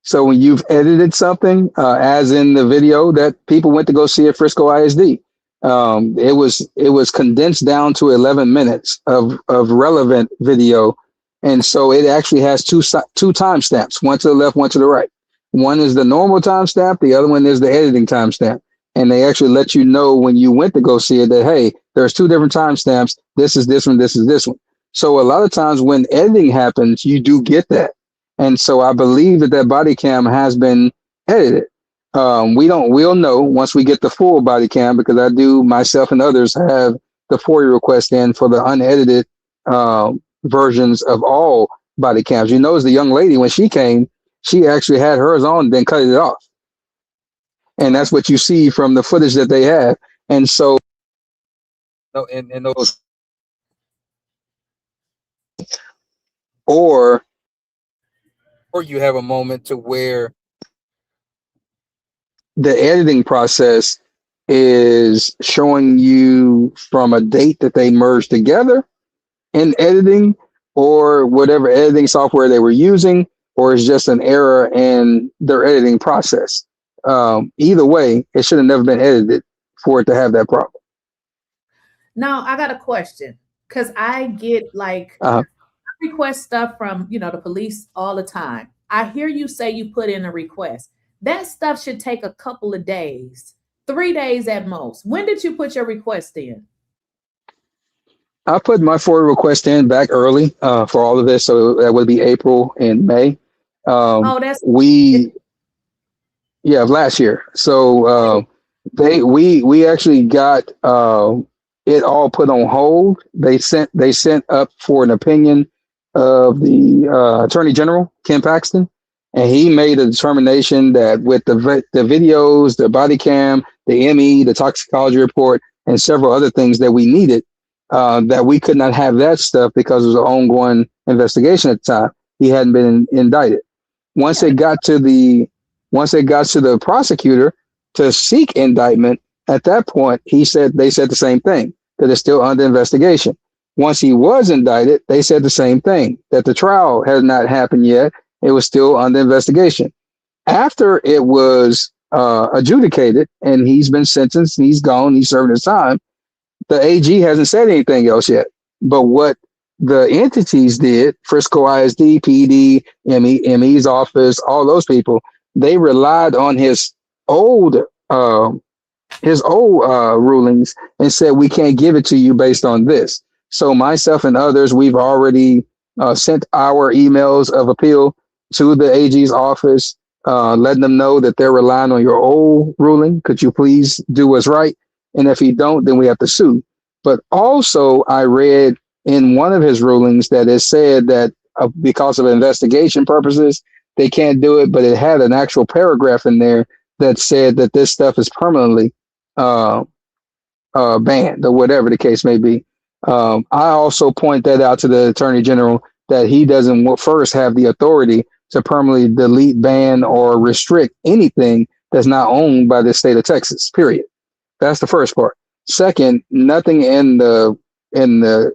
So when you've edited something, as in the video that people went to go see at Frisco ISD, it was condensed down to 11 minutes of relevant video, and so it actually has two timestamps, one to the left, one to the right. One is the normal timestamp, the other one is the editing timestamp. And they actually let you know when you went to go see it that, hey, there's two different timestamps. This is this one, this is this one. So a lot of times when editing happens, you do get that. And so I believe that body cam has been edited. We'll know once we get the full body cam, because I do myself and others have the FOIA request in for the unedited versions of all body cams. You notice the young lady, when she came, she actually had hers on, then cut it off. And that's what you see from the footage that they have. And so, in those, or you have a moment to where the editing process is showing you from a date that they merged together in editing, or whatever editing software they were using, or it's just an error in their editing process. Either way, it should have never been edited for it to have that problem. Now, I got a question, because I get like request stuff from, the police all the time. I hear you say you put in a request. That stuff should take a couple of days, 3 days at most. When did you put your request in? I put my FOIA request in back early for all of this, so that would be April and May. Of last year. So we actually got it all put on hold. They sent up for an opinion of the Attorney General, Ken Paxton, and he made a determination that with the videos, the body cam, the ME, the toxicology report, and several other things that we needed, that we could not have that stuff because it was an ongoing investigation at the time. He hadn't been indicted. Once it got to the prosecutor to seek indictment, at that point they said the same thing, that it's still under investigation. Once he was indicted, they said the same thing, that the trial had not happened yet. It was still under investigation. After it was adjudicated and he's been sentenced and he's gone, he's serving his time, the AG hasn't said anything else yet. But what the entities did, Frisco ISD, PD, ME's office, all those people, they relied on his old rulings and said, we can't give it to you based on this. So myself and others, we've already sent our emails of appeal to the AG's office, letting them know that they're relying on your old ruling. Could you please do what's right? And if you don't, then we have to sue. But also, I read in one of his rulings that it said that because of investigation purposes, they can't do it. But it had an actual paragraph in there that said that this stuff is permanently banned, or whatever the case may be. I also point that out to the Attorney General, that he doesn't first have the authority to permanently delete, ban, or restrict anything that's not owned by the state of Texas, period. That's the first part. Second, nothing in the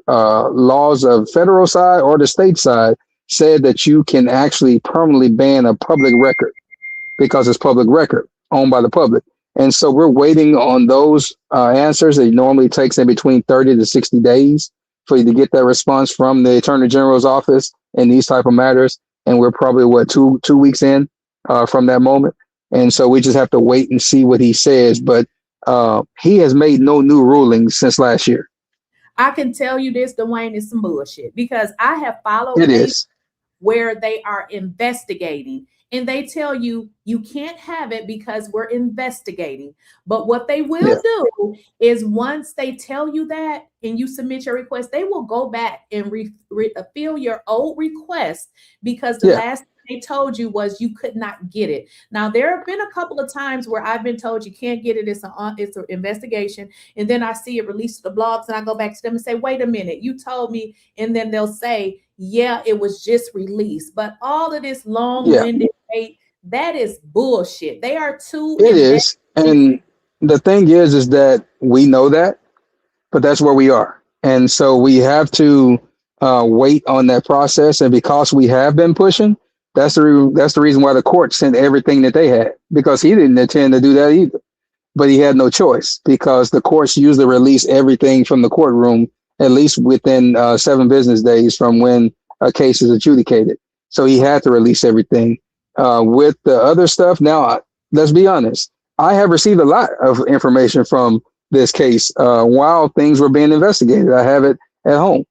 laws of federal side or the state side said that you can actually permanently ban a public record, because it's public record owned by the public. And so we're waiting on those answers. It normally takes in between 30 to 60 days for you to get that response from the Attorney General's office in these type of matters. And we're probably two weeks in from that moment. And so we just have to wait and see what he says. But he has made no new rulings since last year. I can tell you this, Dwayne, is some bullshit, because I have followed where they are investigating, and they tell you you can't have it because we're investigating. But what they will do is, once they tell you that and you submit your request, they will go back and fill your old request, because the last thing they told you was you could not get it. Now, there have been a couple of times where I've been told you can't get it. It's an investigation. And then I see it released to the blogs, and I go back to them and say, wait a minute, you told me. And then they'll say, yeah, it was just released. But all of this long-winded debate, that is bullshit. They are too. It is. And the thing is that we know that, but that's where we are. And so we have to wait on that process. And because we have been pushing, that's the reason why the court sent everything that they had, because he didn't intend to do that either. But he had no choice, because the courts usually release everything from the courtroom at least within 7 business days from when a case is adjudicated. So he had to release everything. With the other stuff, now, let's be honest, I have received a lot of information from this case while things were being investigated. I have it at home.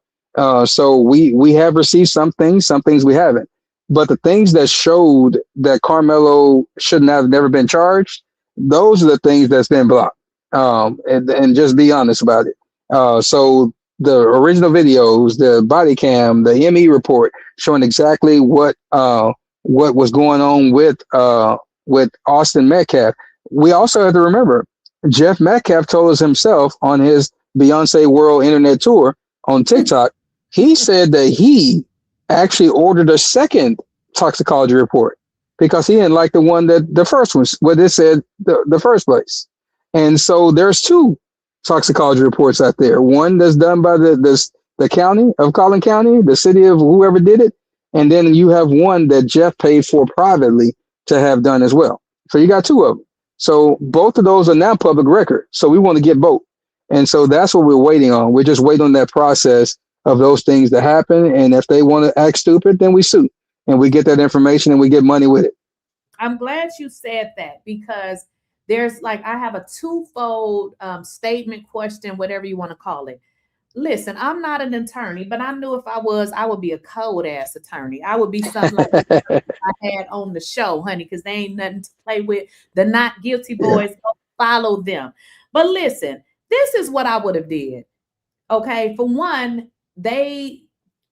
So we have received some things we haven't. But the things that showed that Carmelo shouldn't have never been charged, those are the things that's been blocked. And just be honest about it. So the original videos, the body cam, the ME report showing exactly what was going on with Austin Metcalf. We also have to remember Jeff Metcalf told us himself on his Beyonce World Internet Tour on TikTok. He said that he actually ordered a second toxicology report because he didn't like the one that the first one, what it said the first place. And so there's two toxicology reports out there. One that's done by the county of Collin County, the city of whoever did it. And then you have one that Jeff paid for privately to have done as well. So you got two of them. So both of those are now public record. So we want to get both. And so that's what we're waiting on. We're just waiting on that process of those things to happen. And if they want to act stupid, then we sue and we get that information and we get money with it. I'm glad you said that because there's I have a twofold statement, question, whatever you want to call it. Listen, I'm not an attorney, but I knew if I was, I would be a cold ass attorney. I would be something like I had on the show, honey, because they ain't nothing to play with. The not guilty boys, don't follow them. But listen, this is what I would have did. Okay, for one,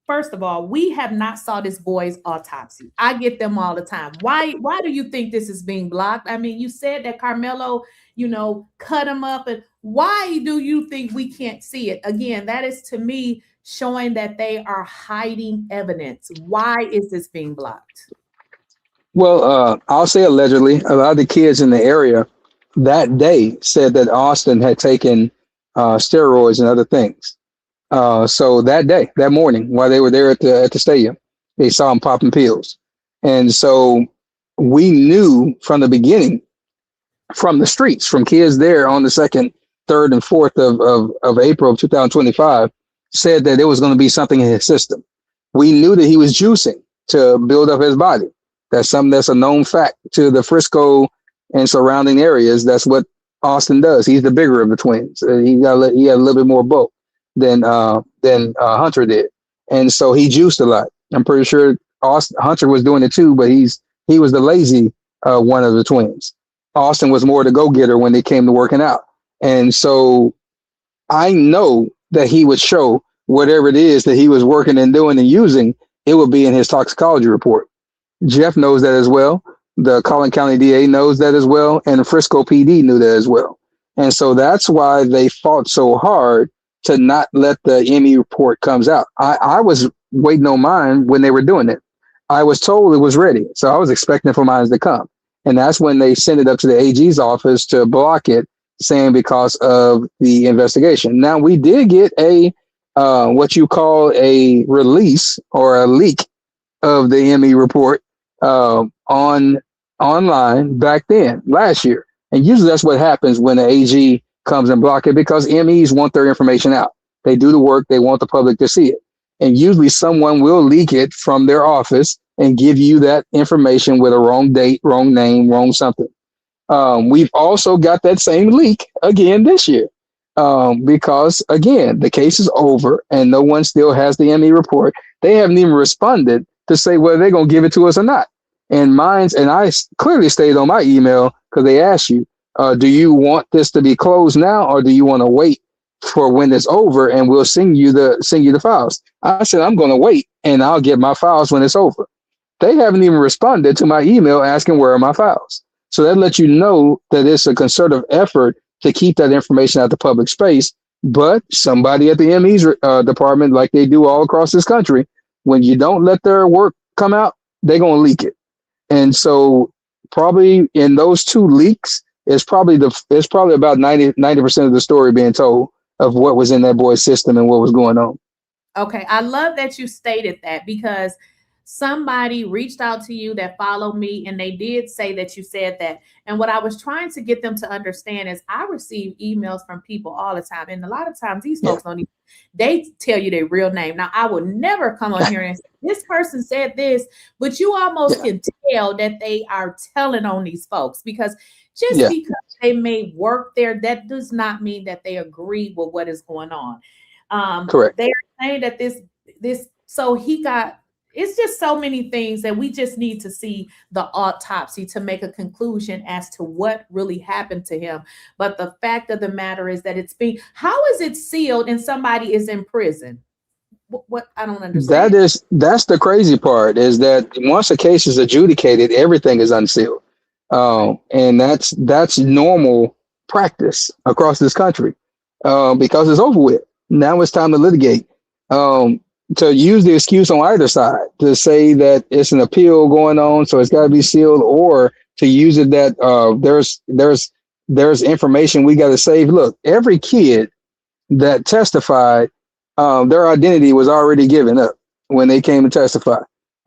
first of all, we have not saw this boy's autopsy. I get them all the time. Why do you think this is being blocked? I mean, you said that Carmelo, cut him up. And why do you think we can't see it? Again, that is to me showing that they are hiding evidence. Why is this being blocked? Well, I'll say allegedly, a lot of the kids in the area that day said that Austin had taken steroids and other things. So that morning, while they were there at the stadium, they saw him popping pills. And so we knew from the beginning, from the streets, from kids there on the 2nd, 3rd, and 4th of April of 2025, said that there was going to be something in his system. We knew that he was juicing to build up his body. That's something that's a known fact to the Frisco and surrounding areas. That's what Austin does. He's the bigger of the twins. He had a little bit more bulk than Hunter did, and so he juiced a lot. I'm pretty sure Hunter was doing it too, but he was the lazy one of the twins. Austin was more the go-getter when they came to working out, and so I know that he would show whatever it is that he was working and doing and using. It would be in his toxicology report. Jeff knows that as well. The Collin County DA knows that as well, and the Frisco PD knew that as well. And so that's why they fought so hard to not let the ME report comes out. I was waiting on mine when they were doing it. I was told it was ready, so I was expecting for mine to come. And that's when they sent it up to the AG's office to block it, saying because of the investigation. Now, we did get a what you call a release or a leak of the ME report online back then, last year. And usually that's what happens when the AG comes and block it, because MEs want their information out. They do the work. They want the public to see it. And usually someone will leak it from their office and give you that information with a wrong date, wrong name, wrong something. We've also got that same leak again this year because, again, the case is over and no one still has the ME report. They haven't even responded to say whether they're going to give it to us or not. And I clearly stated on my email, because they asked you, do you want this to be closed now, or do you want to wait for when it's over and we'll send you the files? I said, I'm going to wait and I'll get my files when it's over. They haven't even responded to my email asking where are my files. So that lets you know that it's a concerted effort to keep that information out the public space. But somebody at the ME's department, like they do all across this country, when you don't let their work come out, they're going to leak it. And so probably in those two leaks, it's probably about 90% of the story being told of what was in that boy's system and what was going on. Okay, I love that you stated that, because somebody reached out to you that followed me and they did say that you said that. And what I was trying to get them to understand is I receive emails from people all the time. And a lot of times these folks don't even, they tell you their real name. Now, I would never come on here and say, this person said this, but you almost can tell that they are telling on these folks, because just because they may work there, that does not mean that they agree with what is going on. Correct. They are saying that this, so he got, it's just so many things that we just need to see the autopsy to make a conclusion as to what really happened to him. But the fact of the matter is that how is it sealed and somebody is in prison? What I don't understand. That's the crazy part, is that once a case is adjudicated, everything is unsealed. And that's normal practice across this country, because it's over with. Now it's time to litigate. To use the excuse on either side to say that it's an appeal going on, so it's got to be sealed, or to use it that there's information we got to save. Look, every kid that testified, their identity was already given up when they came to testify.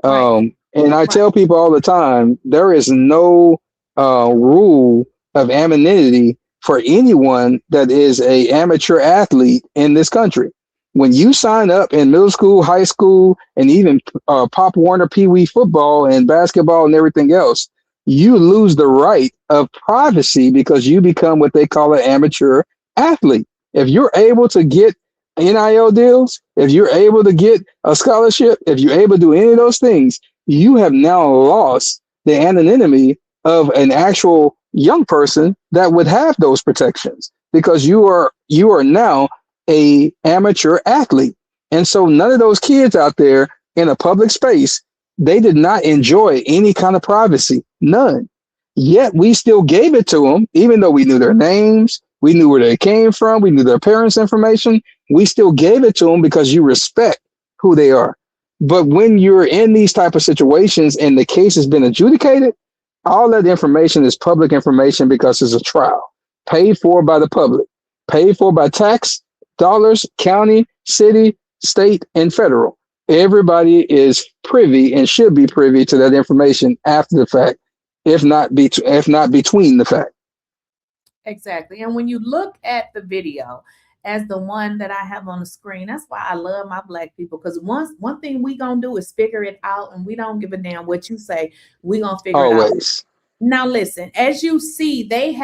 And I tell people all the time, there is no rule of anonymity for anyone that is a amateur athlete in this country. When you sign up in middle school, high school, and even Pop Warner Pee Wee football and basketball and everything else, you lose the right of privacy because you become what they call an amateur athlete. If you're able to get NIL deals, if you're able to get a scholarship, if you're able to do any of those things, you have now lost the anonymity of an actual young person that would have those protections, because you are now a amateur athlete. And so none of those kids out there in a public space, they did not enjoy any kind of privacy, none. Yet we still gave it to them, even though we knew their names, we knew where they came from, we knew their parents' information. We still gave it to them because you respect who they are. But when you're in these type of situations and the case has been adjudicated, all that information is public information because it's a trial paid for by the public, paid for by tax dollars, county, city, state, and federal. Everybody is privy and should be privy to that information after the fact, if not between the fact. Exactly. And when you look at the video as the one that I have on the screen, that's why I love my Black people, because one thing we gonna do is figure it out, and we don't give a damn what you say. We gonna figure it out. Now listen, as you see, they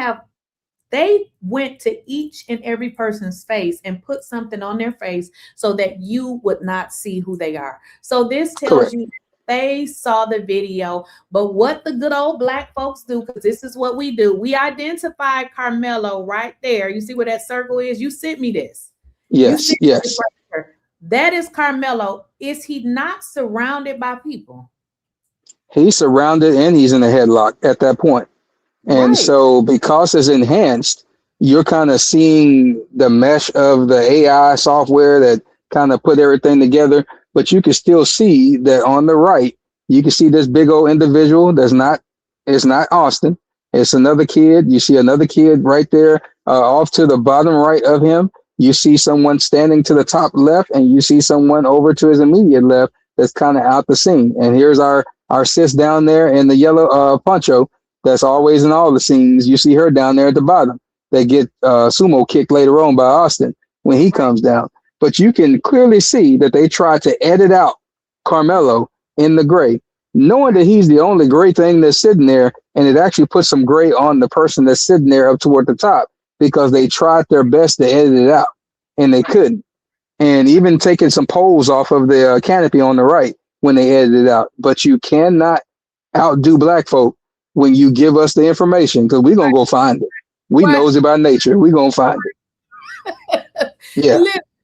went to each and every person's face and put something on their face so that you would not see who they are. So this tells you they saw the video. But what the good old Black folks do, because this is what we do, we identified Carmelo right there. You see where that circle is? You sent me this. Yes, yes. Right, that is Carmelo. Is he not surrounded by people? He's surrounded and he's in a headlock at that point. And so because it's enhanced, you're kind of seeing the mesh of the AI software that kind of put everything together. But you can still see that on the right, you can see this big old individual it's not Austin. It's another kid. You see another kid right there off to the bottom right of him. You see someone standing to the top left, and you see someone over to his immediate left that's kind of out the scene. And here's our sis down there in the yellow poncho. That's always in all the scenes. You see her down there at the bottom. They get sumo kicked later on by Austin when he comes down. But you can clearly see that they tried to edit out Carmelo in the gray, knowing that he's the only gray thing that's sitting there. And it actually puts some gray on the person that's sitting there up toward the top, because they tried their best to edit it out and they couldn't. And even taking some poles off of the canopy on the right when they edited it out. But you cannot outdo Black folk when you give us the information, because we're going to go find it. We knows it by nature. We're going to find it. Yeah.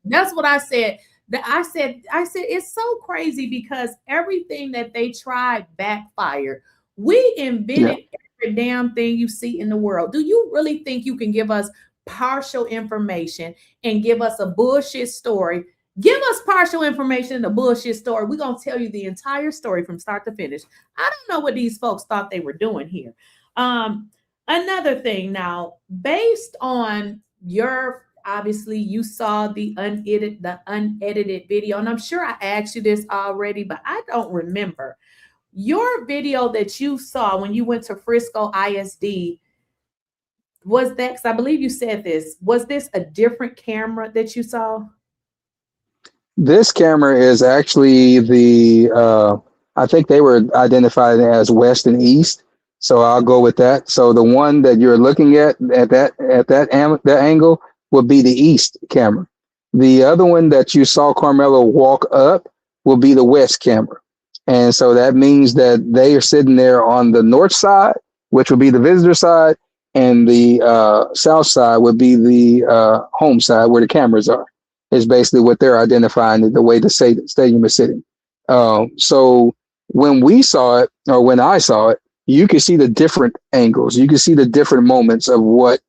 That's what I said. I said, it's so crazy because everything that they tried backfired. We invented every damn thing you see in the world. Do you really think you can give us partial information and give us a bullshit story? Give us partial information and a bullshit story. We're going to tell you the entire story from start to finish. I don't know what these folks thought they were doing here. Another thing now, based on obviously you saw the unedited video, and I'm sure I asked you this already, but I don't remember. Your video that you saw when you went to Frisco ISD, was that, because I believe you said this, was this a different camera that you saw? This camera is actually I think they were identified as West and East. So I'll go with that. So the one that you're looking at that angle would be the East camera. The other one that you saw Carmelo walk up will be the West camera. And so that means that they are sitting there on the north side, which would be the visitor side, and the south side would be the home side where the cameras are. Is basically what they're identifying the way the stadium is sitting. So when we saw it, or when I saw it, you can see the different angles. You can see the different moments of what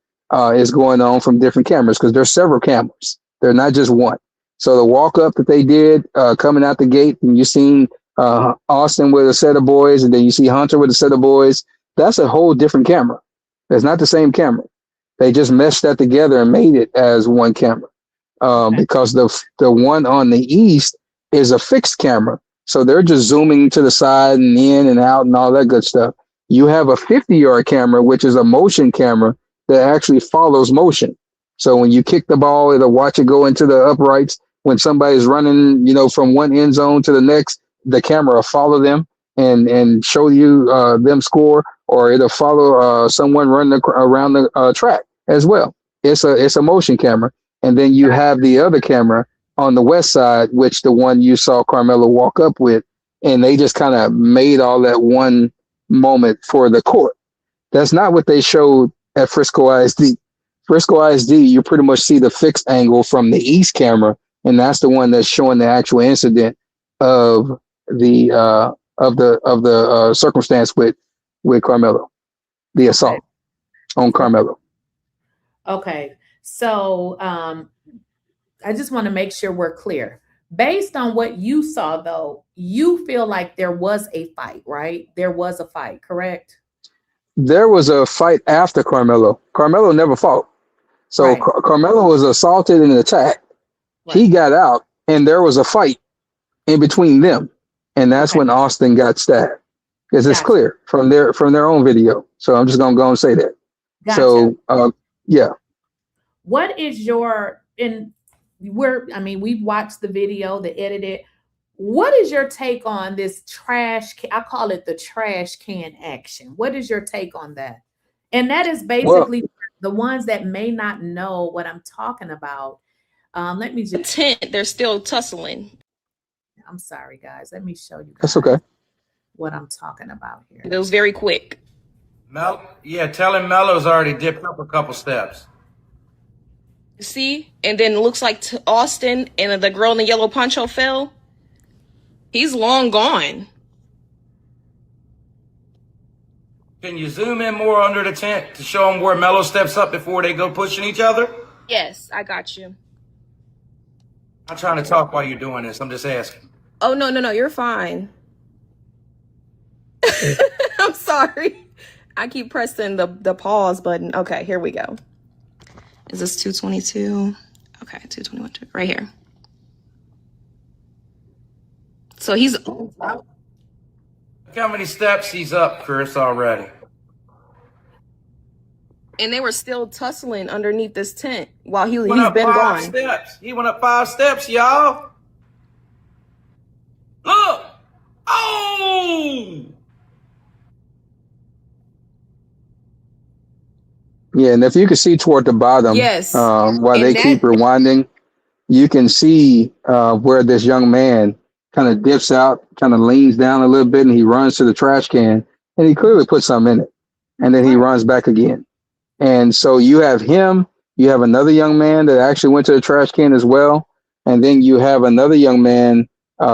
is going on from different cameras, because there's several cameras. They're not just one. So the walk up that they did coming out the gate, and you seen Austin with a set of boys, and then you see Hunter with a set of boys. That's a whole different camera. It's not the same camera. They just meshed that together and made it as one camera. Because the one on the east is a fixed camera. So they're just zooming to the side and in and out and all that good stuff. You have a 50-yard camera, which is a motion camera that actually follows motion. So when you kick the ball, it'll watch it go into the uprights. When somebody's running, from one end zone to the next, the camera will follow them and show you them score, or it'll follow someone running around the track as well. It's a motion camera. And then you have the other camera on the west side, which the one you saw Carmelo walk up with, and they just kind of made all that one moment for the court. That's not what they showed at Frisco ISD. Frisco ISD, you pretty much see the fixed angle from the east camera, and that's the one that's showing the actual incident of the circumstance with Carmelo, the assault on Carmelo. Okay. So I just want to make sure we're clear. Based on what you saw, though, you feel like there was a fight, right? There was a fight, correct? There was a fight after Carmelo. Carmelo never fought. So Right. Carmelo was assaulted and attacked. Right. He got out, and there was a fight in between them. And that's when Austin got stabbed. Because it's clear from their own video. So I'm just going to go and say that. Gotcha. So, yeah. What is we've watched the video, the edited. What is your take on this I call it the trash can action. What is your take on that? And that is basically the ones that may not know what I'm talking about. Let me just tent. They're still tussling. I'm sorry, guys. Let me show you guys That's okay. what I'm talking about here. It was very quick. Tell him Melo's already dipped up a couple steps. See? And then it looks like Austin and the girl in the yellow poncho fell. He's long gone. Can you zoom in more under the tent to show them where Melo steps up before they go pushing each other? Yes, I got you. I'm trying to talk while you're doing this. I'm just asking. Oh, no, you're fine. I'm sorry. I keep pressing the pause button. Okay, here we go. Is this 222? Okay, 221, right here. So he's... Look how many steps he's up, Chris, already. And they were still tussling underneath this tent while he's Went up been 5 gone. steps. He went up 5 steps, y'all. Look. Oh! Yeah, and if you can see toward the bottom, Yes. While they keep rewinding, you can see where this young man kind of dips out, kind of leans down a little bit, and he runs to the trash can, and he clearly puts something in it, and then he runs back again. And so you have him, you have another young man that actually went to the trash can as well, and then you have another young man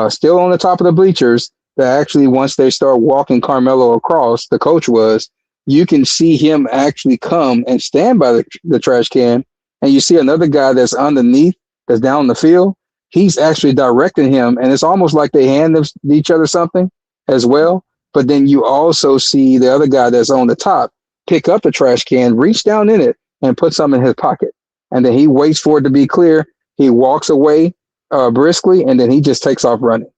still on the top of the bleachers that actually, once they start walking Carmelo across, the coach was, you can see him actually come and stand by the trash can, and you see another guy that's underneath, that's down the field. He's actually directing him, and it's almost like they hand each other something as well. But then you also see the other guy that's on the top pick up the trash can, reach down in it, and put something in his pocket. And then he waits for it to be clear. He walks away briskly, and then he just takes off running.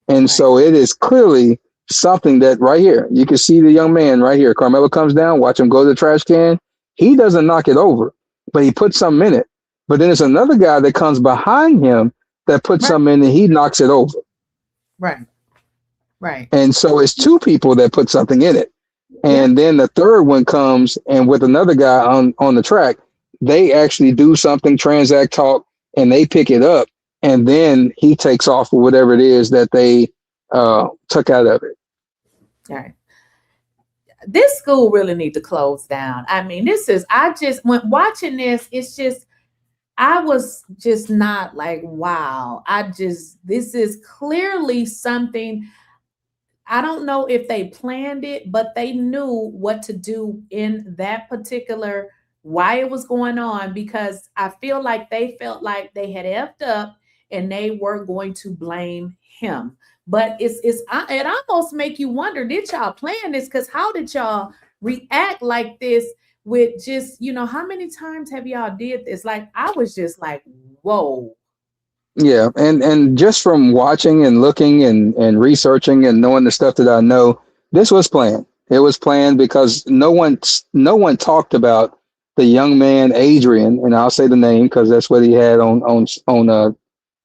And so it is clearly something that right here, you can see the young man right here. Carmelo comes down, watch him go to the trash can. He doesn't knock it over, but he puts something in it. But then there's another guy that comes behind him that puts something in and he knocks it over. Right. And so it's two people that put something in it. And then the third one comes, and with another guy on the track, they actually do something, transact, talk, and they pick it up. And then he takes off with whatever it is that they took out of it. All right. This school really need to close down. I mean, when watching this, I was just not like, wow. This is clearly something. I don't know if they planned it, but they knew what to do in that particular, why it was going on, because I feel like they felt like they had effed up and they were going to blame him. But it almost make you wonder, did y'all plan this? Because how did y'all react like this with just, how many times have y'all did this? Like, I was just like, whoa. Yeah, and just from watching and looking and researching and knowing the stuff that I know, this was planned. It was planned because no one talked about the young man Adrian, and I'll say the name because that's what he had on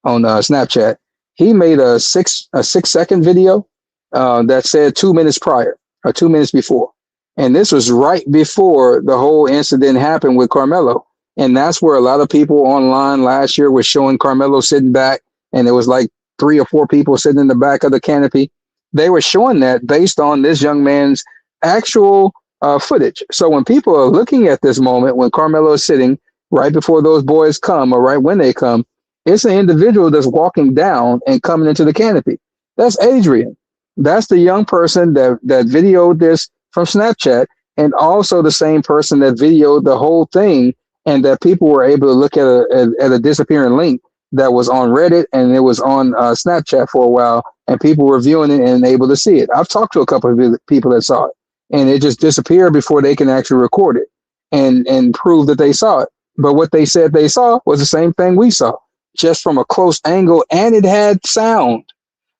Snapchat. He made a 6-second video that said 2 minutes prior or 2 minutes before, and this was right before the whole incident happened with Carmelo. And that's where a lot of people online last year were showing Carmelo sitting back, and it was like 3 or 4 people sitting in the back of the canopy. They were showing that based on this young man's actual footage. So when people are looking at this moment, when Carmelo is sitting right before those boys come or right when they come, it's an individual that's walking down and coming into the canopy. That's Adrian. That's the young person that videoed this from Snapchat, and also the same person that videoed the whole thing, and that people were able to look at a disappearing link that was on Reddit, and it was on Snapchat for a while, and people were viewing it and able to see it. I've talked to a couple of people that saw it, and it just disappeared before they can actually record it and prove that they saw it. But what they said they saw was the same thing we saw, just from a close angle, and it had sound.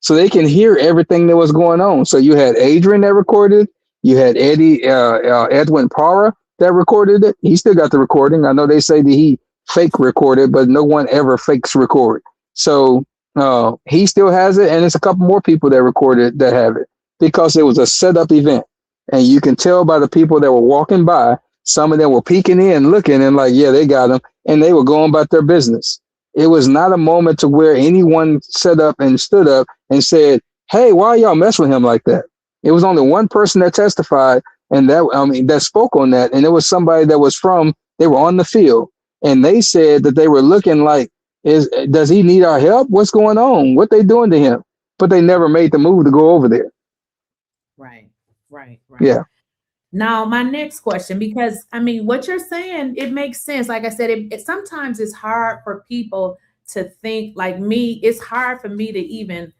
So they can hear everything that was going on. So you had Adrian that recorded, you had Edwin Parra that recorded it. He still got the recording. I know they say that he fake recorded, but no one ever fakes record. So he still has it, and it's a couple more people that recorded that have it, because it was a setup event. And you can tell by the people that were walking by, some of them were peeking in, looking, and like, yeah, they got him, and they were going about their business. It was not a moment to where anyone set up and stood up and said, hey, why y'all mess with him like that? It was only one person that testified, and that spoke on that. And it was somebody that was they were on the field, and they said that they were looking like, does he need our help? What's going on? What they doing to him? But they never made the move to go over there. Right. Yeah. Now, my next question, because I mean, what you're saying, it makes sense. Like I said, it sometimes it's hard for people to think like me. It's hard for me to even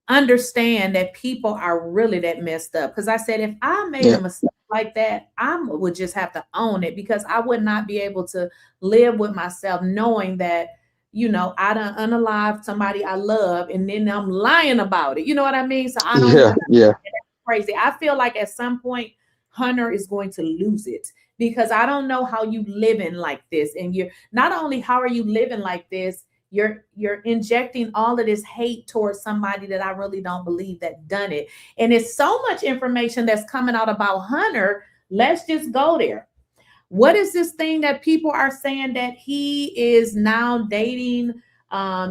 understand that people are really that messed up. Because I said, if I made a mistake like that, I would just have to own it, because I would not be able to live with myself knowing that, I done unalived somebody I love, and then I'm lying about it. You know what I mean? So I don't. Yeah. Crazy. I feel like at some point Hunter is going to lose it, because I don't know how you living like this. And you're not only how are you living like this, you're injecting all of this hate towards somebody that I really don't believe that done it. And it's so much information that's coming out about Hunter. Let's just go there. What is this thing that people are saying that he is now dating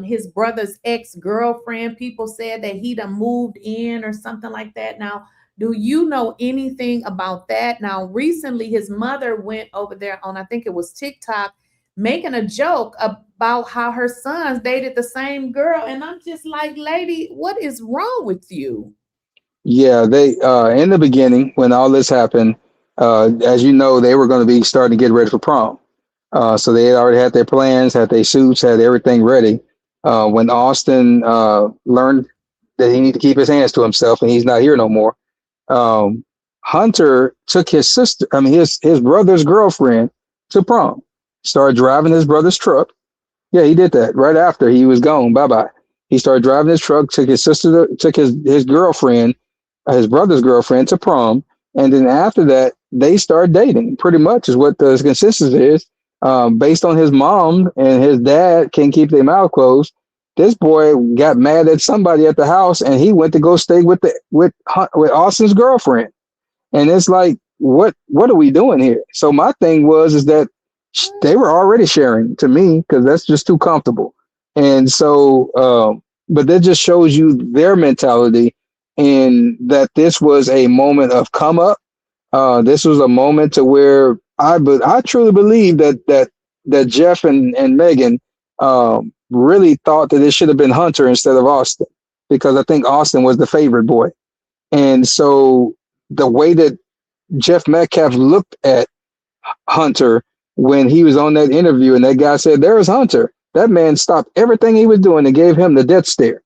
his brother's ex-girlfriend? People said that he done moved in or something like that. Now, do you know anything about that? Now, recently his mother went over there on, I think it was TikTok, making a joke about how her sons dated the same girl. And I'm just like, lady, what is wrong with you? Yeah, they in the beginning, when all this happened, as you know, they were going to be starting to get ready for prom. So they had already had their plans, had their suits, had everything ready. When Austin learned that he needed to keep his hands to himself and he's not here no more, Hunter took his brother's girlfriend to prom, started driving his brother's truck. Yeah, he did that right after he was gone. Bye-bye. He started driving his truck, took his girlfriend, his brother's girlfriend, to prom. And then after that, they started dating, pretty much is what the consensus is. Based on his mom and his dad can't keep their mouth closed, this boy got mad at somebody at the house, and he went to go stay with Austin's girlfriend. And it's like, what are we doing here? So my thing is that they were already sharing, to me, because that's just too comfortable. And so but that just shows you their mentality, and that this was a moment of come up. This was a moment to where I truly believe that Jeff and Megan really thought that it should have been Hunter instead of Austin, because I think Austin was the favorite boy. And so the way that Jeff Metcalf looked at Hunter when he was on that interview and that guy said, "There's Hunter," that man stopped everything he was doing and gave him the death stare.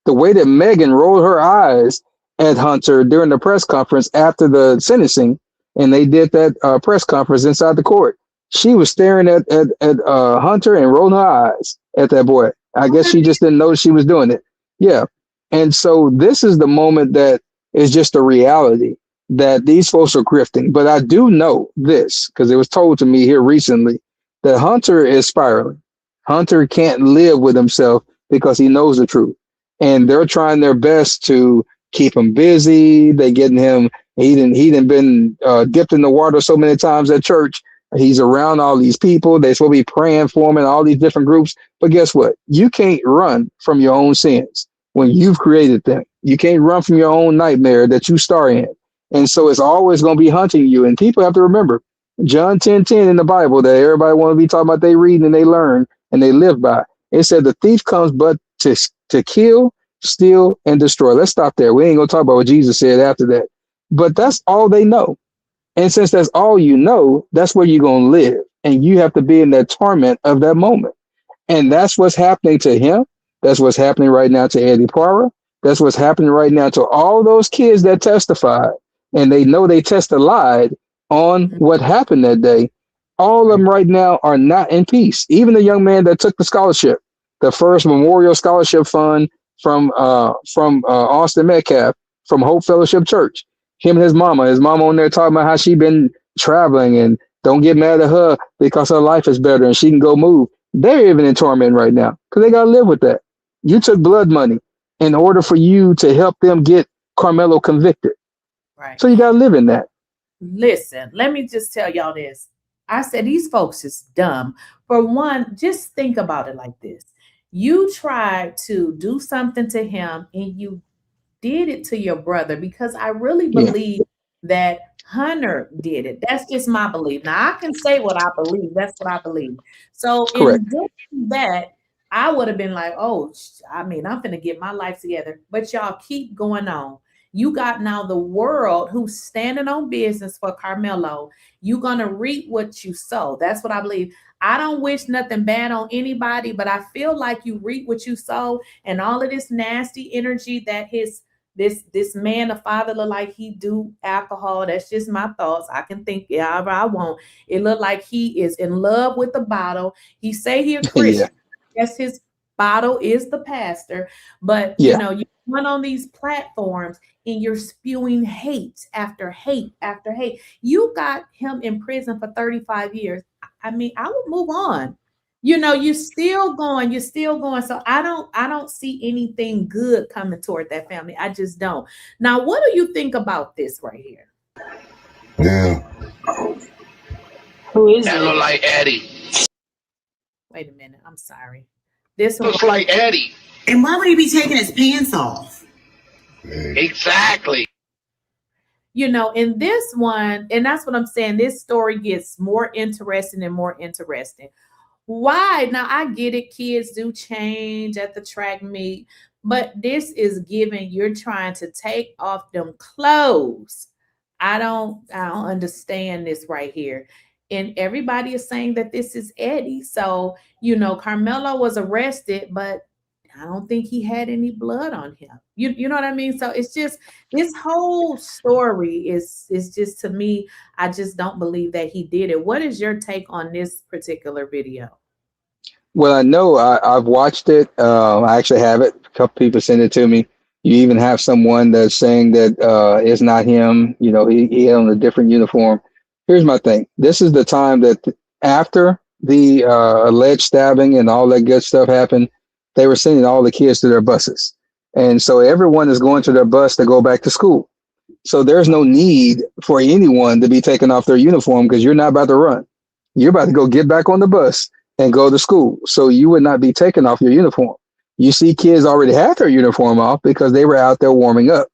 The way that Megan rolled her eyes at Hunter during the press conference after the sentencing, and they did that press conference inside the court, she was staring at Hunter and rolling her eyes at that boy. I guess she just didn't know she was doing it. Yeah. And so this is the moment that is just a reality that these folks are grifting. But I do know this, because it was told to me here recently, that Hunter is spiraling. Hunter can't live with himself because he knows the truth. And they're trying their best to keep him busy. They getting him, he done been dipped in the water so many times at church. He's around all these people. They're supposed to be praying for him in all these different groups. But guess what? You can't run from your own sins when you've created them. You can't run from your own nightmare that you star in. And so it's always going to be hunting you. And people have to remember John 10:10 in the Bible that everybody want to be talking about. They read and they learn and they live by. It said the thief comes but to kill, steal, and destroy. Let's stop there. We ain't going to talk about what Jesus said after that. But that's all they know. And since that's all you know, that's where you're going to live. And you have to be in that torment of that moment. And that's what's happening to him. That's what's happening right now to Eddie Poirot. That's what's happening right now to all those kids that testified. And they know they testified on what happened that day. All of them right now are not in peace. Even the young man that took the scholarship, the first memorial scholarship fund from Austin Metcalf from Hope Fellowship Church. Him and his mama on there talking about how she been traveling and don't get mad at her because her life is better and she can go move. They're even in torment right now because they got to live with that. You took blood money in order for you to help them get Carmelo convicted. Right. So you got to live in that. Listen, let me just tell y'all this. I said, these folks is dumb. For one, just think about it like this. You tried to do something to him and you did it to your brother, because I really believe that Hunter did it. That's just my belief. Now I can say what I believe. That's what I believe. So in doing that, I would have been like, oh, I mean, I'm going to get my life together. But y'all keep going on. You got now the world who's standing on business for Carmelo. You're going to reap what you sow. That's what I believe. I don't wish nothing bad on anybody, but I feel like you reap what you sow, and all of this nasty energy that this man, the father, look like he do alcohol. That's just my thoughts. I can think however I want. It look like he is in love with the bottle. He say he a Christian. Yes, his bottle is the pastor, but you know, you run on these platforms and you're spewing hate after hate after hate. You got him in prison for 35 years. I mean, I would move on. You know, you're still going. So I don't see anything good coming toward that family. I just don't. Now, what do you think about this right here? Yeah. Who is that? Look like Eddie. Wait a minute. I'm sorry. This looks like Eddie. And why would he be taking his pants off? Exactly. You know, in this one, and that's what I'm saying, this story gets more interesting and more interesting. Why? Now, I get it. Kids do change at the track meet, but this is giving, you're trying to take off them clothes. I don't understand this right here. And everybody is saying that this is Eddie. So, you know, Carmelo was arrested, but I don't think he had any blood on him. You know what I mean? So it's just, this whole story is just, to me, I just don't believe that he did it. What is your take on this particular video? Well, I know I've watched it. I actually have it. A couple people sent it to me. You even have someone that's saying that it's not him. You know, he had on a different uniform. Here's my thing. This is the time that after the alleged stabbing and all that good stuff happened, they were sending all the kids to their buses. And so everyone is going to their bus to go back to school. So there's no need for anyone to be taking off their uniform because you're not about to run. You're about to go get back on the bus and go to school. So you would not be taking off your uniform. you see kids already had their uniform off because they were out there warming up.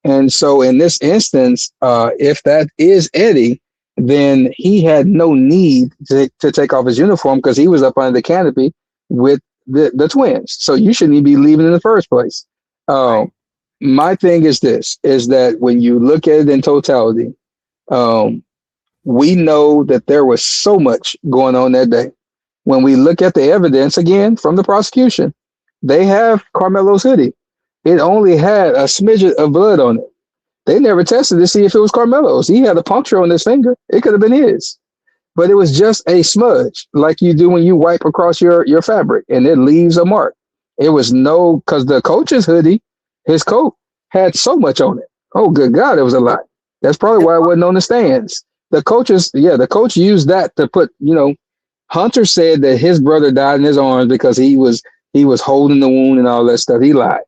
And so in this instance, if that is Eddie, then he had no need to take off his uniform because he was up under the canopy with the twins. So you shouldn't even be leaving in the first place. My thing is this, is that when you look at it in totality, we know that there was so much going on that day. When we look at the evidence again from the prosecution, they have Carmelo's hoodie. It only had a smidget of blood on it. They never tested to see if it was Carmelo's. He had a puncture on his finger. It could have been his. But it was just a smudge, like you do when you wipe across your fabric, and it leaves a mark. It was no, because the coach's hoodie, his coat, had so much on it. Oh, good God, it was a lot. That's probably why it wasn't on the stands. The coach used that to put, Hunter said that his brother died in his arms because he was holding the wound and all that stuff. He lied.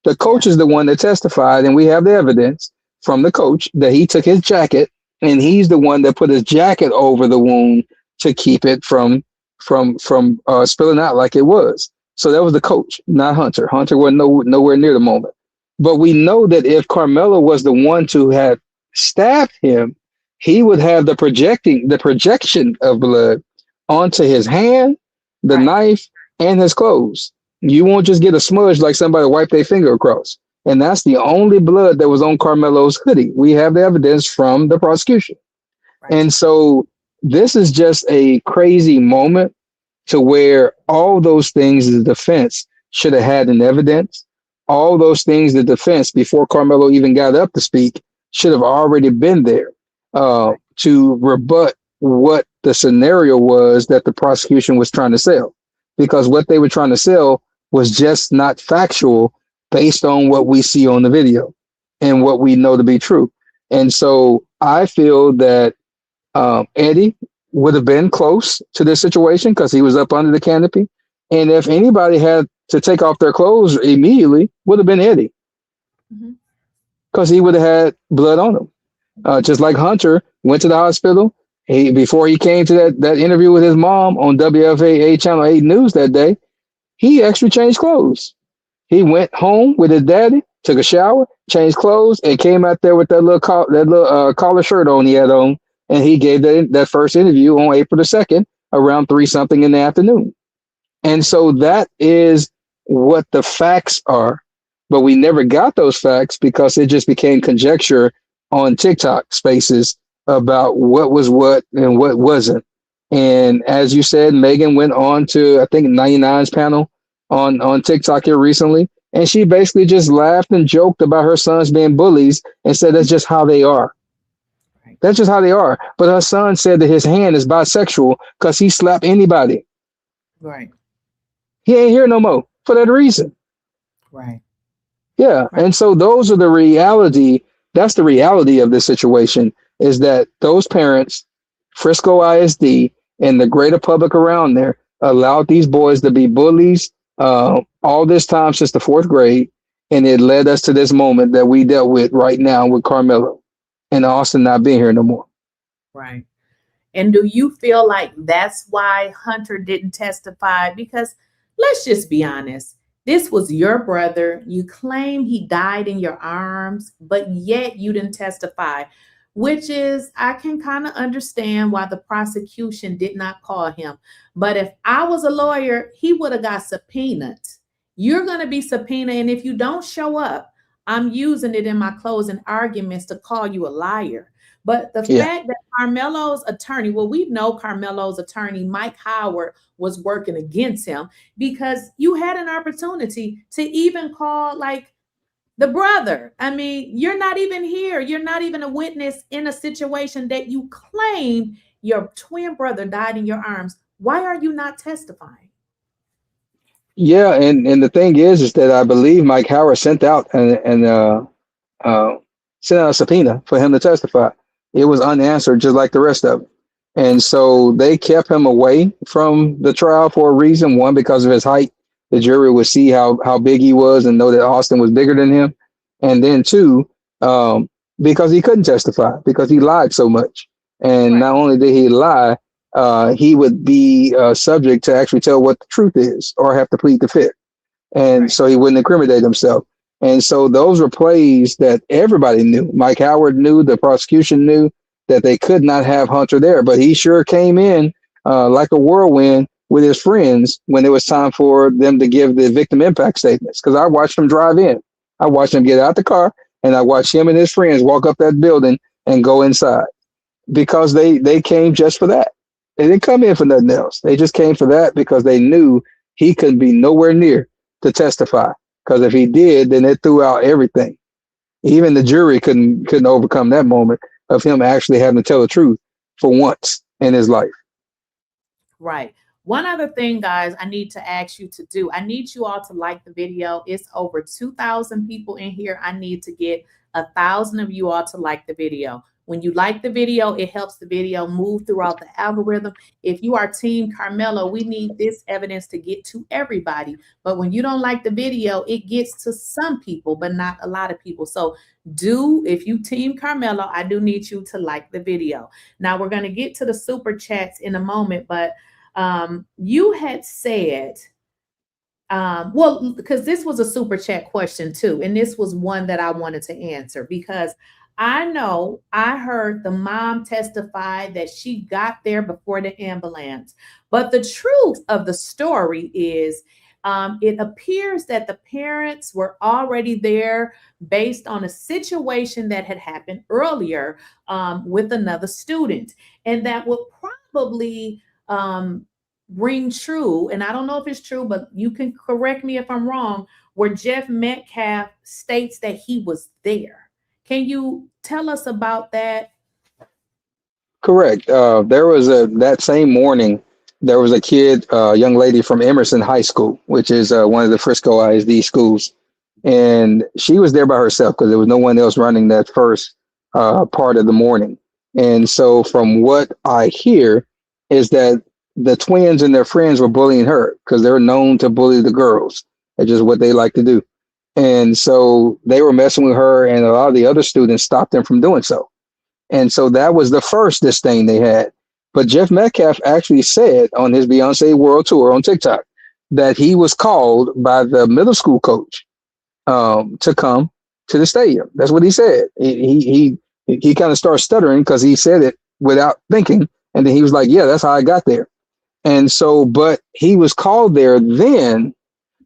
The coach is the one that testified, and we have the evidence from the coach that he took his jacket, and he's the one that put his jacket over the wound to keep it from spilling out like it was. So that was the coach, not Hunter. Hunter wasn't nowhere near the moment. But we know that if Carmelo was the one to have stabbed him, he would have the projection of blood onto his hand, the knife, and his clothes. You won't just get a smudge like somebody wiped their finger across. And that's the only blood that was on Carmelo's hoodie. We have the evidence from the prosecution. And so this is just a crazy moment to where all those things the defense should have had in evidence. All those things the defense, before Carmelo even got up to speak, should have already been there to rebut what the scenario was that the prosecution was trying to sell. Because what they were trying to sell was just not factual based on what we see on the video and what we know to be true. And so I feel that Eddie would have been close to this situation because he was up under the canopy. And if anybody had to take off their clothes immediately, would have been Eddie, because he would have had blood on him. Just like Hunter went to the hospital. Before he came to that interview with his mom on WFAA Channel 8 News that day, he actually changed clothes. He went home with his daddy, took a shower, changed clothes, and came out there with that little collar shirt on he had on, and he gave that first interview on April the 2nd around 3-something in the afternoon. And so that is what the facts are, but we never got those facts because it just became conjecture on TikTok spaces about what was what and what wasn't. And as you said, Megan went on to, I think, 99's panel on TikTok here recently, and she basically just laughed and joked about her sons being bullies and said that's just how they are. That's just how they are. But her son said that his hand is bisexual because he slapped anybody. Right. He ain't here no more for that reason. Right. Yeah. And so those are the reality. That's the reality of this situation, is that those parents, Frisco ISD, and the greater public around there allowed these boys to be bullies all this time since the 4th grade. And it led us to this moment that we dealt with right now with Carmelo and Austin not being here no more. Right. And do you feel like that's why Hunter didn't testify? Because let's just be honest. This was your brother. You claim he died in your arms, but yet you didn't testify, which is, I can kind of understand why the prosecution did not call him. But if I was a lawyer, he would have got subpoenaed. You're going to be subpoenaed. And if you don't show up, I'm using it in my closing arguments to call you a liar. But the fact that Carmelo's attorney, well, we know Carmelo's attorney, Mike Howard, was working against him because you had an opportunity to even call like the brother. I mean, you're not even here. You're not even a witness in a situation that you claim your twin brother died in your arms. Why are you not testifying? Yeah, and the thing is that I believe Mike Howard sent out a subpoena for him to testify. It was unanswered, just like the rest of it. And so they kept him away from the trial for a reason. One, because of his height. The jury would see how big he was and know that Austin was bigger than him. And then two, because he couldn't testify because he lied so much. And not only did he lie, he would be subject to actually tell what the truth is or have to plead the fifth. And so he wouldn't incriminate himself. And so those were plays that everybody knew. Mike Howard knew, the prosecution knew that they could not have Hunter there, but he sure came in like a whirlwind with his friends when it was time for them to give the victim impact statements. Because I watched them drive in. I watched them get out the car, and I watched him and his friends walk up that building and go inside, because they came just for that. They didn't come in for nothing else. They just came for that because they knew he could be nowhere near to testify. Because if he did, then it threw out everything. Even the jury couldn't overcome that moment of him actually having to tell the truth for once in his life. Right. One other thing, guys, I need to ask you to do. I need you all to like the video. It's over 2,000 people in here. I need to get 1,000 of you all to like the video. When you like the video, it helps the video move throughout the algorithm. If you are Team Carmelo, we need this evidence to get to everybody. But when you don't like the video, it gets to some people, but not a lot of people. So if you Team Carmelo, I do need you to like the video. Now we're going to get to the super chats in a moment, but you had said, well, because this was a super chat question too, and this was one that I wanted to answer, because I know I heard the mom testify that she got there before the ambulance, but the truth of the story is it appears that the parents were already there based on a situation that had happened earlier with another student, and that would probably ring true. And I don't know if it's true, but you can correct me if I'm wrong, where Jeff Metcalf states that he was there. Can you tell us about that? Correct. There was that same morning, there was a kid, young lady from Emerson High School, which is one of the Frisco ISD schools. And she was there by herself because there was no one else running that first part of the morning. And so from what I hear is that the twins and their friends were bullying her because they're known to bully the girls. That's just what they like to do. And so they were messing with her, and a lot of the other students stopped them from doing so. And so that was the first disdain they had. But Jeff Metcalf actually said on his Beyonce World Tour on TikTok that he was called by the middle school coach to come to the stadium. That's what he said. He kind of started stuttering because he said it without thinking. And then he was like, yeah, that's how I got there. And so, but he was called there then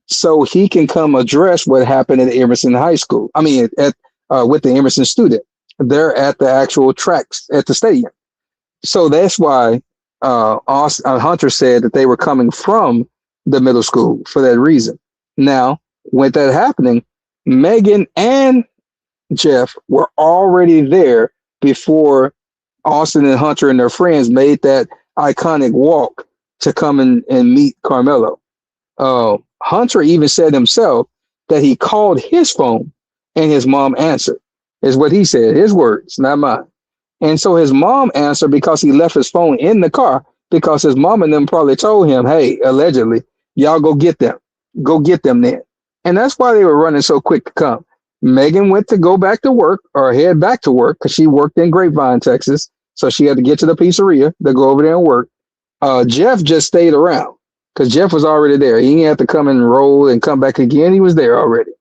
so he can come address what happened at Emerson High School. I mean, with the Emerson student. They're at the actual tracks at the stadium. So that's why Hunter said that they were coming from the middle school for that reason. Now, with that happening, Megan and Jeff were already there before Austin and Hunter and their friends made that iconic walk to come and meet Carmelo. Hunter even said himself that he called his phone and his mom answered, is what he said, his words, not mine. And so his mom answered because he left his phone in the car, because his mom and them probably told him, hey, allegedly, y'all go get them then. And that's why they were running so quick to come. Megan went to go back to work or head back to work because she worked in Grapevine, Texas. So she had to get to the pizzeria to go over there and work. Jeff just stayed around because Jeff was already there. He didn't have to come and roll and come back again. He was there already.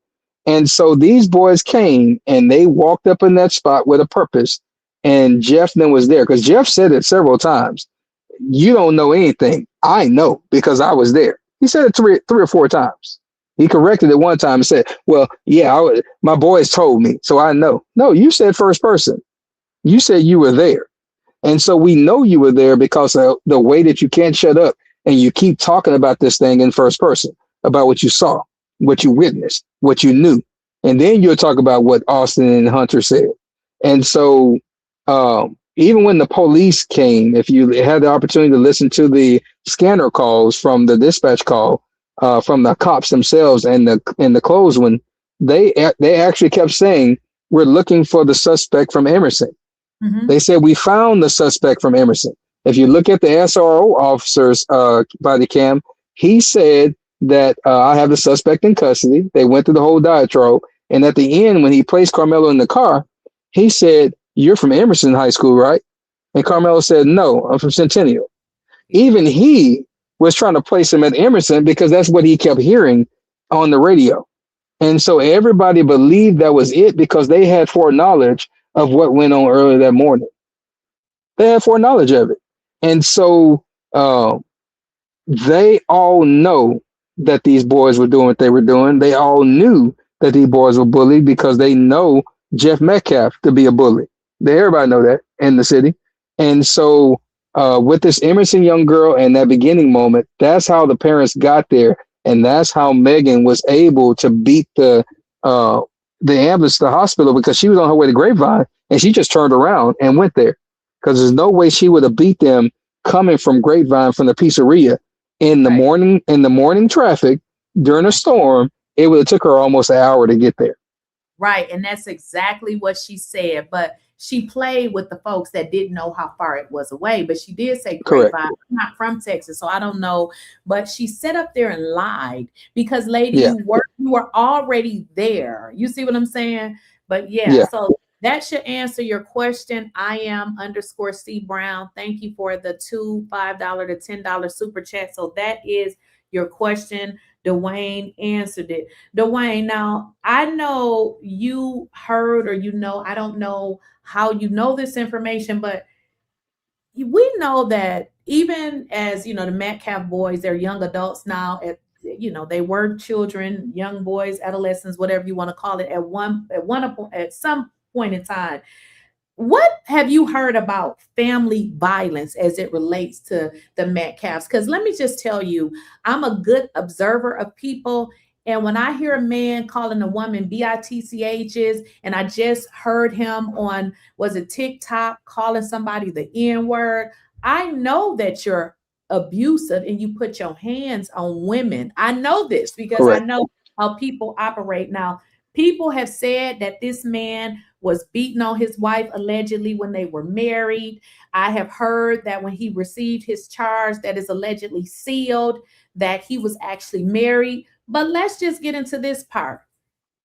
And so these boys came and they walked up in that spot with a purpose. And Jeff then was there because Jeff said it several times. You don't know anything. I know because I was there. He said it three or four times. He corrected it one time and said, well, yeah, my boys told me, so I know. No, you said first person. You said you were there. And so we know you were there because of the way that you can't shut up and you keep talking about this thing in first person, about what you saw, what you witnessed, what you knew. And then you'll talk about what Austin and Hunter said. And so even when the police came, if you had the opportunity to listen to the scanner calls from the dispatch call from the cops themselves and the closed one, they actually kept saying, we're looking for the suspect from Emerson. Mm-hmm. They said, we found the suspect from Emerson. If you look at the SRO officer's body cam, he said that I have the suspect in custody. They went through the whole diatribe. And at the end, when he placed Carmelo in the car, he said, you're from Emerson High School, right? And Carmelo said, no, I'm from Centennial. Even he was trying to place him at Emerson because that's what he kept hearing on the radio. And so everybody believed that was it because they had foreknowledge of what went on earlier that morning. They had foreknowledge of it. And so they all know that these boys were doing what they were doing. They all knew that these boys were bullied because they know Jeff Metcalf to be a bully. Everybody know that in the city. And so with this Emerson young girl and that beginning moment, that's how the parents got there. And that's how Megan was able to beat the ambulance to the hospital, because she was on her way to Grapevine and she just turned around and went there, because there's no way she would have beat them coming from Grapevine from the pizzeria in the morning traffic during a storm. It would have took her almost an hour to get there. Right. And that's exactly what she said. But she played with the folks that didn't know how far it was away. But she did say Grapevine. I'm not from Texas, so I don't know. But she sat up there and lied because, lady, you were already there. You see what I'm saying? But so that should answer your question. I am _C Brown. Thank you for the $5 to $10 super chat. So that is your question. Dwayne answered it. Dwayne, now I know you heard, or I don't know how you know this information, but we know that even as the Metcalf boys, they're young adults now. They were children, young boys, adolescents, whatever you want to call it, at some point in time. What have you heard about family violence as it relates to the Metcalfs? Because let me just tell you, I'm a good observer of people. And when I hear a man calling a woman bitch's, and I just heard him on, was it TikTok, calling somebody the N-word, I know that you're abusive and you put your hands on women. I know this because I know how people operate. Now, people have said that this man was beating on his wife allegedly when they were married. I have heard that when he received his charge that is allegedly sealed, that he was actually married. But let's just get into this part.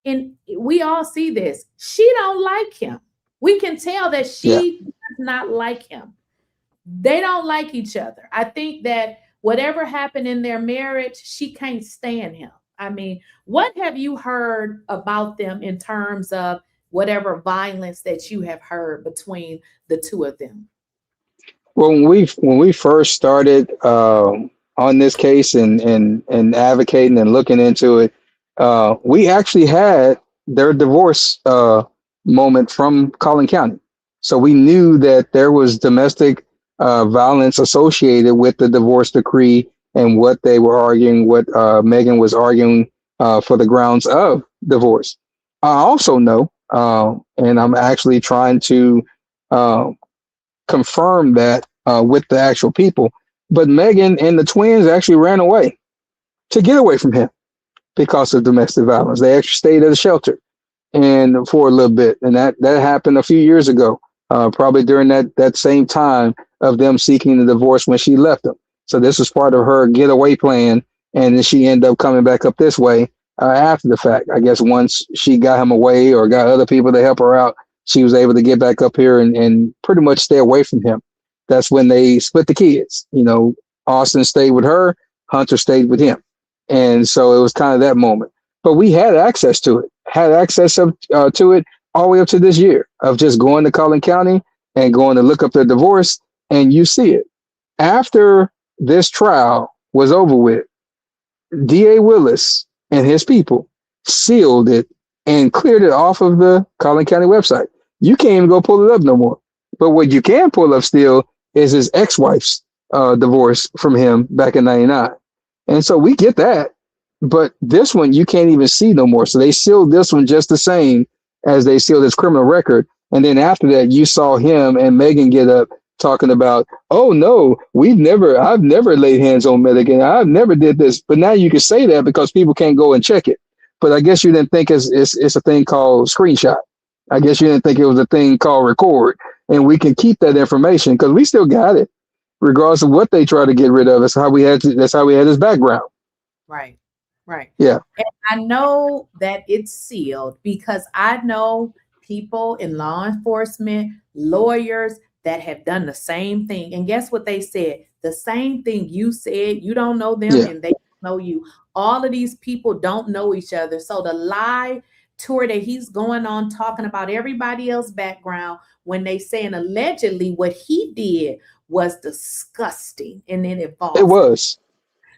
And we all see this. She don't like him. We can tell that she does not like him. They don't like each other. I think that whatever happened in their marriage, she can't stand him. I mean, what have you heard about them in terms of whatever violence that you have heard between the two of them? Well, when we first started on this case and advocating and looking into it, we actually had their divorce moment from Collin County. So we knew that there was domestic violence associated with the divorce decree and what they were arguing, what Megan was arguing for the grounds of divorce. I also know, and I'm actually trying to confirm that with the actual people, but Megan and the twins actually ran away to get away from him because of domestic violence. They actually stayed at a shelter and for a little bit, and that happened a few years ago, probably during that same time of them seeking the divorce when she left them. So this was part of her getaway plan, and then she ended up coming back up this way after the fact. I guess once she got him away or got other people to help her out, she was able to get back up here and pretty much stay away from him. That's when they split the kids. Austin stayed with her, Hunter stayed with him. And so it was kind of that moment. But we had access to it, to it all the way up to this year of just going to Collin County and going to look up their divorce, and you see it. After this trial was over with, D.A. Willis and his people sealed it and cleared it off of the Collin County website. You can't even go pull it up no more. But what you can pull up still is his ex-wife's divorce from him back in 99. And so we get that. But this one you can't even see no more. So they sealed this one just the same as they sealed his criminal record. And then after that, you saw him and Megan get up talking about, oh no, I've never laid hands on Megan. I've never did this. But now you can say that because people can't go and check it. But I guess you didn't think it's a thing called screenshot. I guess you didn't think it was a thing called record. And we can keep that information because we still got it, regardless of what they try to get rid of. That's how we had his background. Right. Yeah. And I know that it's sealed because I know people in law enforcement, lawyers that have done the same thing. And guess what they said? The same thing you said. You don't know them and they don't know you. All of these people don't know each other. So the lie tour that he's going on talking about everybody else's background when they saying allegedly what he did was disgusting, and then it falls. It was.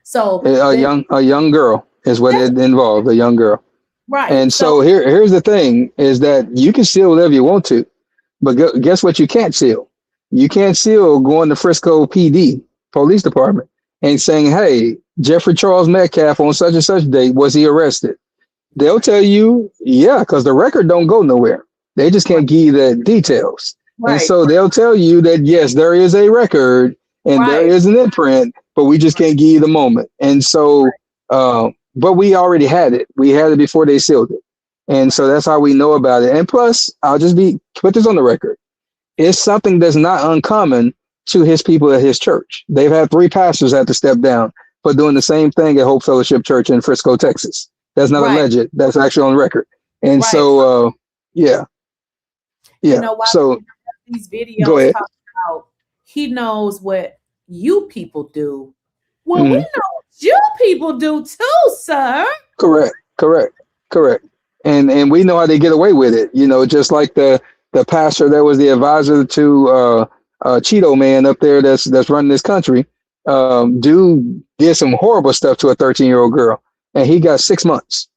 So A young girl is what it involved, a young girl. right. And so here's the thing is that you can seal whatever you want to, but guess what you can't seal? You can't seal going to Frisco PD, police department, and saying, hey, Jeffrey Charles Metcalf on such and such date, was he arrested? They'll tell you, yeah, because the record don't go nowhere. They just can't give you the details. Right. And so they'll tell you that, yes, there is a record and there is an imprint, but we just can't give you the moment. And so, but we already had it. We had it before they sealed it. And so that's how we know about it. And plus, I'll just put this on the record. It's something that's not uncommon to his people at his church. They've had 3 pastors have to step down for doing the same thing at Hope Fellowship Church in Frisco, Texas. That's not alleged. That's actually on record. And so, yeah. You know, why so these videos talk about he knows what you people do. Well, we know what you people do too, sir. Correct. And we know how they get away with it. You know, just like the pastor that was the advisor to Cheeto Man up there that's running this country. Dude did some horrible stuff to a 13-year-old girl, and he got 6 months.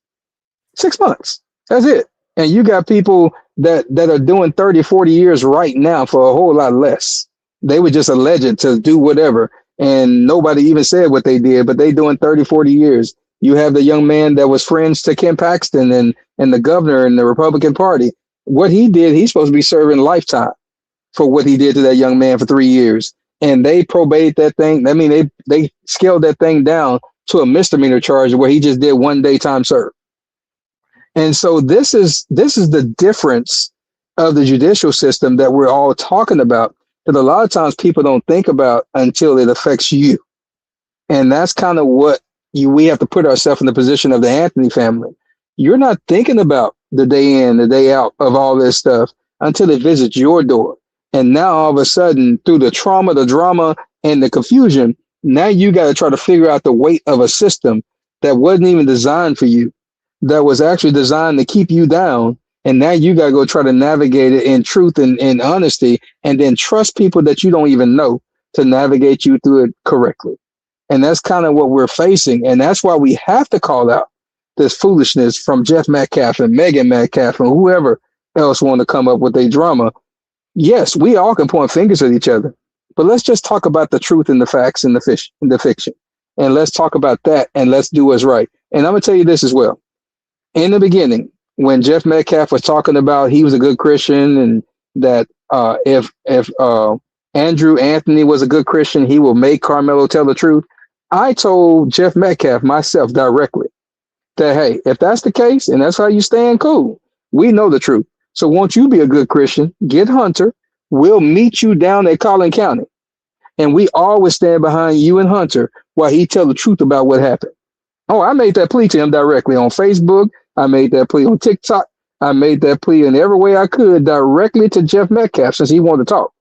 6 months. That's it. And you got people that are doing 30, 40 years right now for a whole lot less. They were just alleged to do whatever, and nobody even said what they did, but they doing 30, 40 years. You have the young man that was friends to Ken Paxton and the governor in the Republican Party. What he did, he's supposed to be serving lifetime for what he did to that young man for 3 years. And they probated that thing. I mean, they scaled that thing down to a misdemeanor charge where he just did 1 day time served. And so this is the difference of the judicial system that we're all talking about, that a lot of times people don't think about until it affects you. And that's kind of what we have to put ourselves in the position of the Anthony family. You're not thinking about the day in, the day out of all this stuff until it visits your door. And now all of a sudden, through the trauma, the drama, and the confusion, now you got to try to figure out the weight of a system that wasn't even designed for you, that was actually designed to keep you down. And now you got to go try to navigate it in truth and honesty, and then trust people that you don't even know to navigate you through it correctly. And that's kind of what we're facing. And that's why we have to call out this foolishness from Jeff Metcalf and Megan Metcalf and whoever else want to come up with a drama. Yes, we all can point fingers at each other, but let's just talk about the truth and the facts and the fiction. And let's talk about that, and let's do what's right. And I'm going to tell you this as well. In the beginning, when Jeff Metcalf was talking about he was a good Christian and that if Andrew Anthony was a good Christian, he will make Carmelo tell the truth. I told Jeff Metcalf myself directly that, hey, if that's the case and that's how you stand, cool. We know the truth. So won't you be a good Christian? Get Hunter. We'll meet you down at Collin County. And we always stand behind you and Hunter while he tell the truth about what happened. Oh, I made that plea to him directly on Facebook. I made that plea on TikTok. I made that plea in every way I could directly to Jeff Metcalf since he wanted to talk.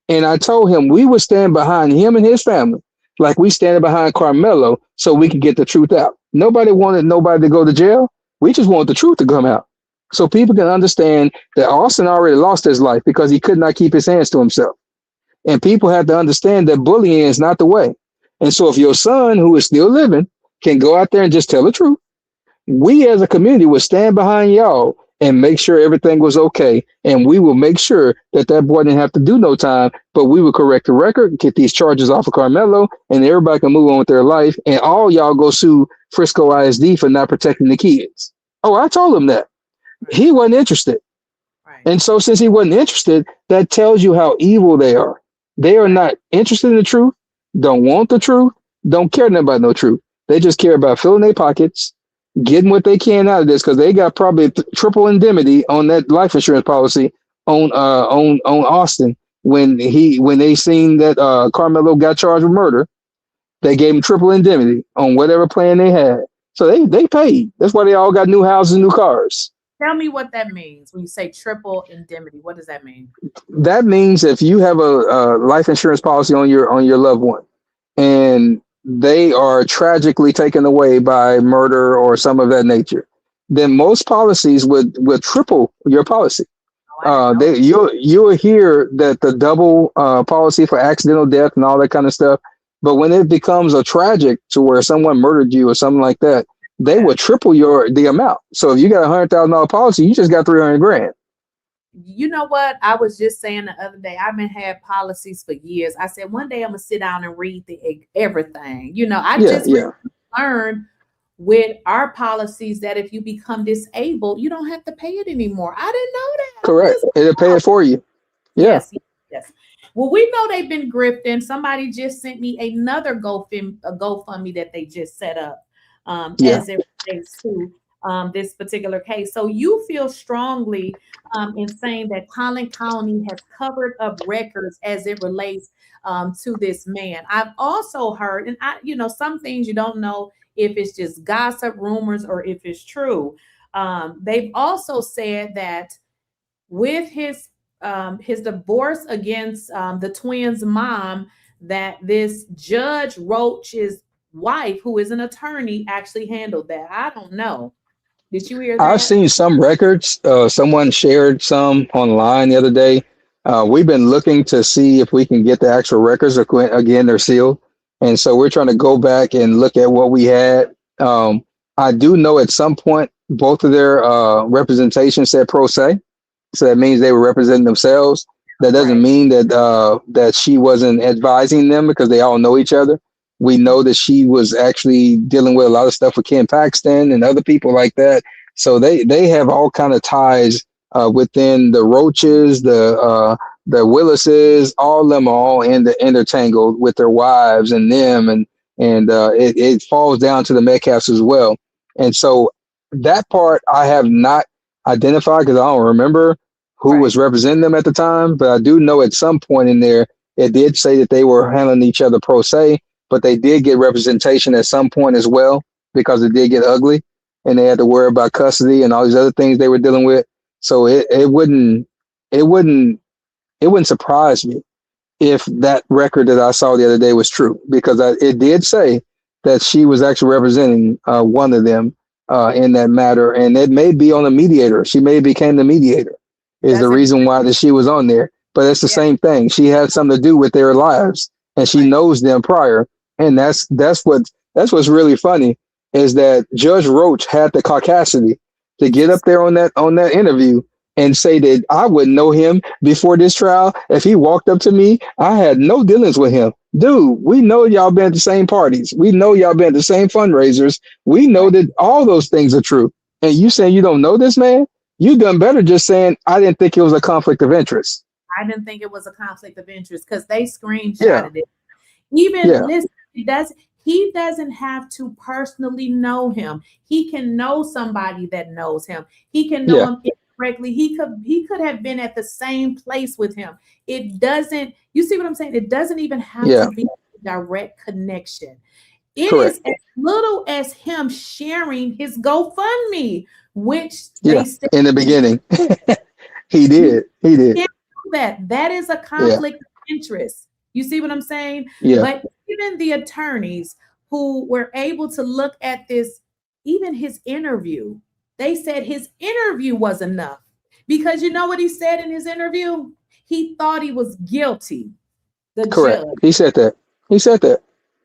And I told him we would stand behind him and his family like we standing behind Carmelo so we could get the truth out. Nobody wanted nobody to go to jail. We just wanted the truth to come out so people can understand that Austin already lost his life because he could not keep his hands to himself. And people have to understand that bullying is not the way. And so if your son, who is still living, can go out there and just tell the truth, we as a community will stand behind y'all and make sure everything was okay. And we will make sure that that boy didn't have to do no time, but we will correct the record, get these charges off of Carmelo, and everybody can move on with their life. And all y'all go sue Frisco ISD for not protecting the kids. Oh, I told him that. He wasn't interested. Right. And so since he wasn't interested, that tells you how evil they are. They are not interested in the truth, don't want the truth, don't care nothing about no truth. They just care about filling their pockets, getting what they can out of this, because they got probably triple indemnity on that life insurance policy on Austin when they seen that Carmelo got charged with murder. They gave him triple indemnity on whatever plan they had. So they paid. That's why they all got new houses, new cars. Tell me what that means when you say triple indemnity. What does that mean? That means if you have a life insurance policy on your loved one, and they are tragically taken away by murder or some of that nature, then most policies would triple your policy. You'll hear that the double policy for accidental death and all that kind of stuff, but when it becomes a tragic to where someone murdered you or something like that, they will triple the amount. So if you got $100,000 policy, you just got 300 grand. You know what? I was just saying the other day, I've been had policies for years. I said one day I'm gonna sit down and read everything. You know, I just learned with our policies that if you become disabled, you don't have to pay it anymore. I didn't know that. Correct. It'll pay it for you. Yeah. Yes. Well, we know they've been grifting. Somebody just sent me another GoFundMe that they just set up as it relates to this particular case. So you feel strongly in saying that Collin County has covered up records as it relates to this man. I've also heard, and some things you don't know if it's just gossip, rumors, or if it's true. They've also said that with his divorce against the twins' mom, that this Judge Roach's wife, who is an attorney, actually handled that. I don't know. Did you hear that? I've seen some records. Someone shared some online the other day. We've been looking to see if we can get the actual records. Again, they're sealed. And so we're trying to go back and look at what we had. I do know at some point, both of their representation said pro se. So that means they were representing themselves. That doesn't mean that she wasn't advising them, because they all know each other. We know that she was actually dealing with a lot of stuff with Ken Paxton and other people like that. So they have all kind of ties within the Roaches, the Willises, all of them are all intertangled with their wives and them, and it falls down to the Metcalfs as well. And so that part I have not identified because I don't remember who was representing them at the time, but I do know at some point in there it did say that they were handling each other pro se, but they did get representation at some point as well, because it did get ugly and they had to worry about custody and all these other things they were dealing with. So it wouldn't surprise me if that record that I saw the other day was true, because it did say that she was actually representing one of them in that matter, and it may be on the mediator. She may have became the mediator is the reason why that she was on there. But it's the same thing. She had something to do with their lives, and she knows them prior. And that's what's really funny, is that Judge Roach had the caucasity to get up there on that interview and say that I wouldn't know him before this trial. If he walked up to me, I had no dealings with him. Dude, we know y'all been at the same parties. We know y'all been at the same fundraisers. We know that all those things are true. And you saying you don't know this man? You done better just saying, I didn't think it was a conflict of interest. I didn't think it was a conflict of interest, because they screenshotted it. Even listen, he doesn't have to personally know him. He can know somebody that knows him. He can know him indirectly. He could have been at the same place with him. It doesn't, you see what I'm saying? It doesn't even have to be a direct connection. It is as little as him sharing his GoFundMe, which they said in the beginning. He did. That is a conflict of interest. You see what I'm saying? Yeah. But even the attorneys who were able to look at this, even his interview, they said his interview was enough. Because you know what he said in his interview? He thought he was guilty. Correct. Judge. He said that.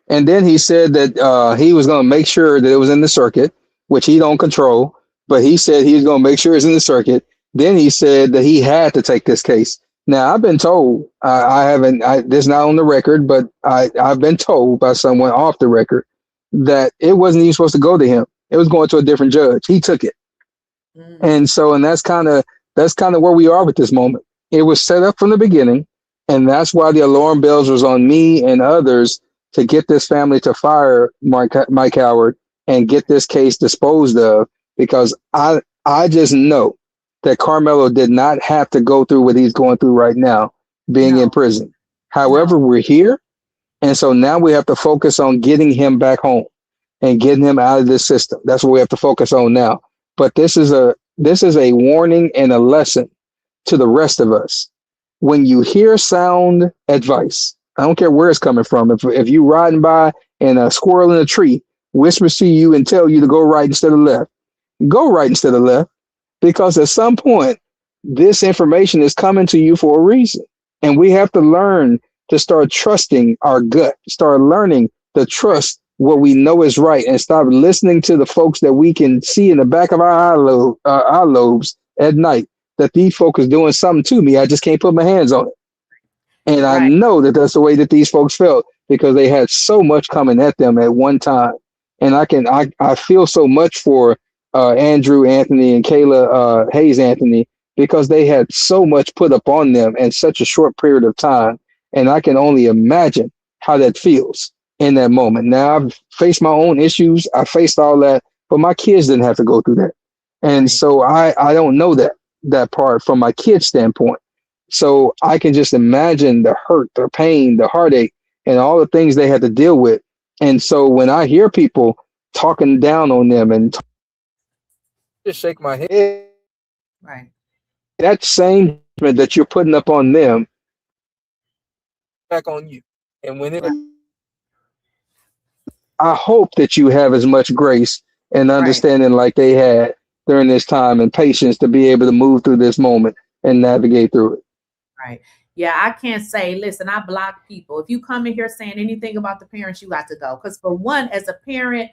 And then he said that he was going to make sure that it was in the circuit, which he don't control. But he said he was going to make sure it's in the circuit. Then he said that he had to take this case. Now, I've been told, this is not on the record, but I've been told by someone off the record that it wasn't even supposed to go to him. It was going to a different judge. He took it. And that's kind of where we are with this moment. It was set up from the beginning. And that's why the alarm bells was on me and others to get this family to fire Mike Howard and get this case disposed of, because I just know that Carmelo did not have to go through what he's going through right now, being in prison. However, we're here. And so now we have to focus on getting him back home and getting him out of this system. That's what we have to focus on now. But this is a warning and a lesson to the rest of us. When you hear sound advice, I don't care where it's coming from. If you riding by and a squirrel in a tree whispers to you and tell you to go right instead of left, go right instead of left, because at some point this information is coming to you for a reason. And we have to learn to start trusting our gut, start learning to trust what we know is right, and stop listening to the folks that we can see in the back of our eye lobes at night, that these folks is doing something to me. I just can't put my hands on it. And I know that that's the way that these folks felt, because they had so much coming at them at one time. And I feel so much for Andrew Anthony and Kayla Hayes Anthony, because they had so much put up on them in such a short period of time. And I can only imagine how that feels in that moment. Now, I've faced my own issues. I faced all that, but my kids didn't have to go through that. And so I don't know that part from my kid's standpoint. So I can just imagine the hurt, the pain, the heartache, and all the things they had to deal with. And so when I hear people talking down on them and just shake my head, Right. that same judgment that you're putting up on them back on you. And when I hope that you have as much grace and understanding like they had during this time, and patience to be able to move through this moment and navigate through it. Right. Yeah, I can't say, listen, I block people. If you come in here saying anything about the parents, you got to go. Because for one, as a parent,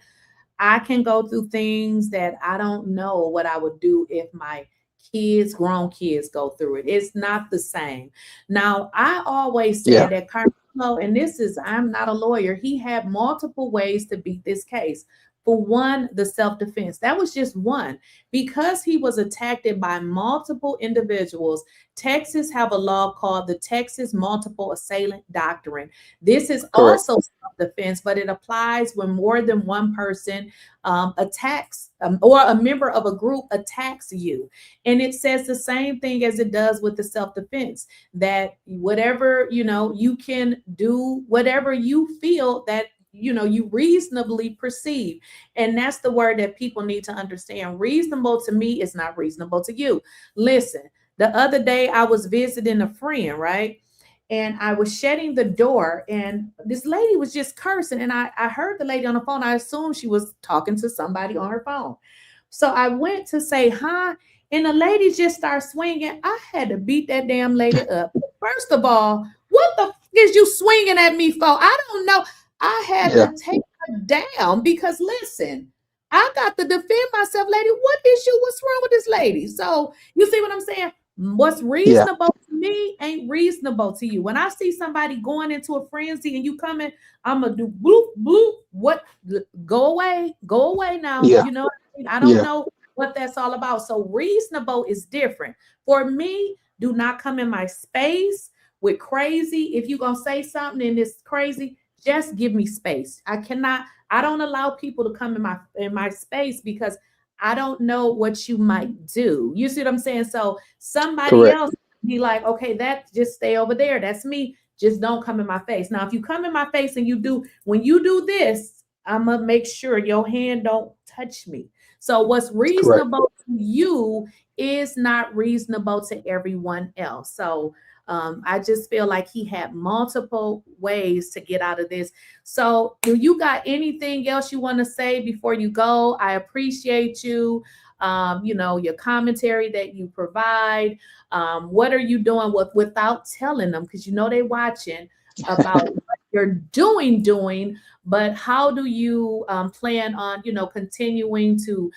I can go through things that I don't know what I would do if my kids, grown kids, go through it. It's not the same. Now, I always say that Carmelo, and this is, I'm not a lawyer, he had multiple ways to beat this case. For one, the self-defense. That was just one. Because he was attacked by multiple individuals, Texas have a law called the Texas Multiple Assailant Doctrine. This is also self-defense, but it applies when more than one person attacks or a member of a group attacks you. And it says the same thing as it does with the self-defense, that whatever, you can do whatever you feel that you reasonably perceive. And that's the word that people need to understand. Reasonable to me is not reasonable to you. Listen, the other day I was visiting a friend, right? And I was shutting the door and this lady was just cursing. And I heard the lady on the phone. I assumed she was talking to somebody on her phone. So I went to say hi, and the lady just started swinging. I had to beat that damn lady up. First of all, what the f is you swinging at me for? I don't know. I had to take her down because, listen, I got to defend myself, lady. What issue? What's wrong with this lady? So you see what I'm saying? What's reasonable to me ain't reasonable to you. When I see somebody going into a frenzy and you coming, I'm going to do bloop, bloop. What? Go away now. You know what I mean? I don't know what that's all about. So reasonable is different. For me, do not come in my space with crazy. If you're going to say something and it's crazy, just give me space. I don't allow people to come in my space because I don't know what you might do. You see what I'm saying? So somebody else be like, okay, that just stay over there. That's me. Just don't come in my face. Now, if you come in my face and when you do this, I'm going to make sure your hand don't touch me. So what's reasonable to you is not reasonable to everyone else. So I just feel like he had multiple ways to get out of this. So do you got anything else you want to say before you go? I appreciate you, your commentary that you provide. What are you doing without telling them? Because they're watching about what you're doing, but how do you plan on, continuing to,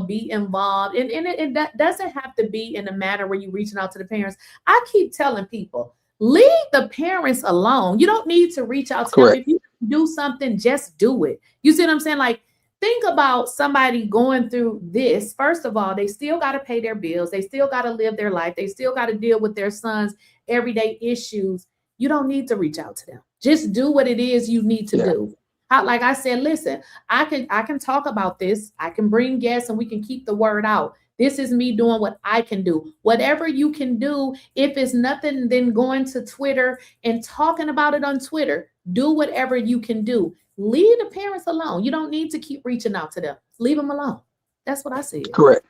be involved? And that doesn't have to be in a manner where you're reaching out to the parents. I keep telling people, leave the parents alone. You don't need to reach out to them. If you do something, just do it. You see what I'm saying? Like, think about somebody going through this. First of all, they still got to pay their bills. They still got to live their life. They still got to deal with their son's everyday issues. You don't need to reach out to them. Just do what it is you need to do. Like I said, listen, I can talk about this. I can bring guests and we can keep the word out. This is me doing what I can do. Whatever you can do, if it's nothing then going to Twitter and talking about it on Twitter, do whatever you can do. Leave the parents alone. You don't need to keep reaching out to them. Leave them alone. That's what I said. Correct.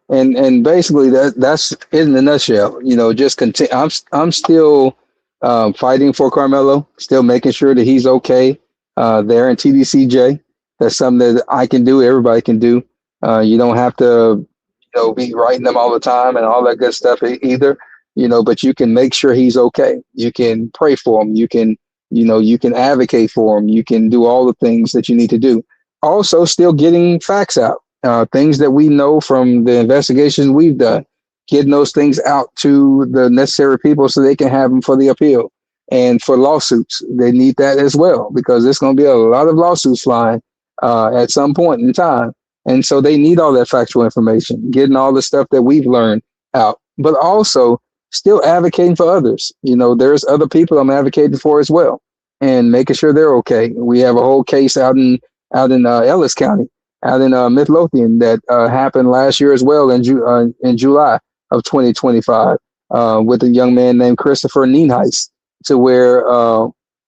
And basically that's it in a nutshell. Just continue. I'm still fighting for Carmelo, still making sure that he's okay there in TDCJ. That's something that I can do. Everybody can do. You don't have to, be writing them all the time and all that good stuff either. But you can make sure he's okay. You can pray for him. You can, you can advocate for him. You can do all the things that you need to do. Also, still getting facts out, things that we know from the investigations we've done, getting those things out to the necessary people so they can have them for the appeal and for lawsuits. They need that as well, because there's going to be a lot of lawsuits flying at some point in time. And so they need all that factual information, getting all the stuff that we've learned out, but also still advocating for others. There's other people I'm advocating for as well, and making sure they're okay. We have a whole case out in Ellis County, out in Midlothian, that happened last year as well in July of 2025 with a young man named Christopher Nienhuis, to where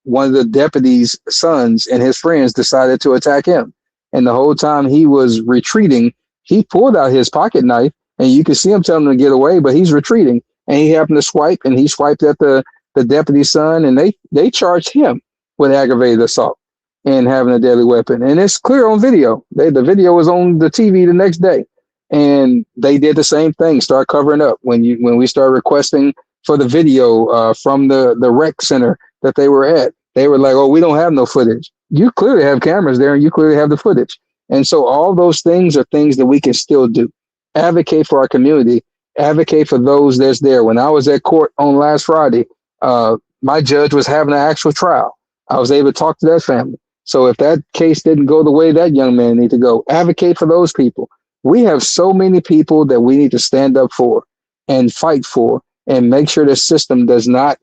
one of the deputies' sons and his friends decided to attack him. And the whole time he was retreating, he pulled out his pocket knife, and you can see him telling him to get away, but he's retreating. And he happened to swipe, and he swiped at the deputy's son, and they charged him with aggravated assault and having a deadly weapon. And it's clear on video. The video was on the TV the next day. And they did the same thing, start covering up. When we started requesting for the video from the rec center that they were at, they were like, oh, we don't have no footage. You clearly have cameras there, and you clearly have the footage. And so all those things are things that we can still do. Advocate for our community, advocate for those that's there. When I was at court on last Friday, my judge was having an actual trial. I was able to talk to that family. So if that case didn't go the way that young man needed to go, advocate for those people. We have so many people that we need to stand up for and fight for, and make sure the system does not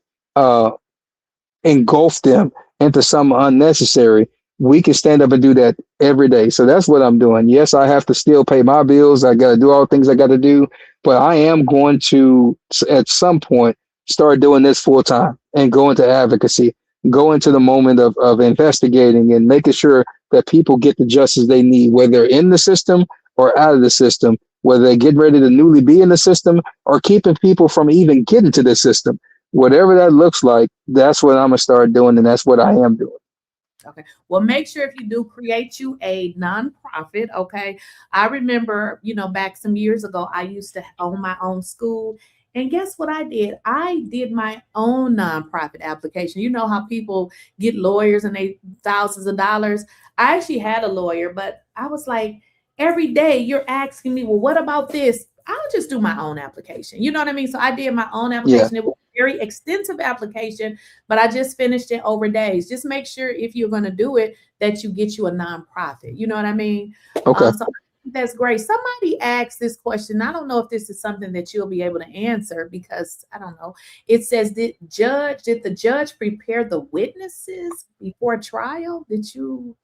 engulf them into some unnecessary. We can stand up and do that every day. So that's what I'm doing. Yes, I have to still pay my bills. I got to do all the things I got to do, but I am going to, at some point, start doing this full time and go into advocacy, go into the moment of investigating and making sure that people get the justice they need, whether they're in the system or out of the system, whether they're getting ready to newly be in the system or keeping people from even getting to the system. Whatever that looks like, that's what I'm going to start doing, and that's what I am doing. Okay. Well, make sure if you do create you a nonprofit. Okay. I remember, back some years ago, I used to own my own school. And guess what I did? I did my own nonprofit application. You know how people get lawyers and they thousands of dollars. I actually had a lawyer, but I was like, every day you're asking me, well, what about this? I'll just do my own application. You know what I mean? So I did my own application. Yeah. It was a very extensive application, but I just finished it over days. Just make sure if you're going to do it, that you get you a nonprofit. You know what I mean? Okay. So that's great. Somebody asked this question. I don't know if this is something that you'll be able to answer, because I don't know. It says, did the judge prepare the witnesses before trial? Did you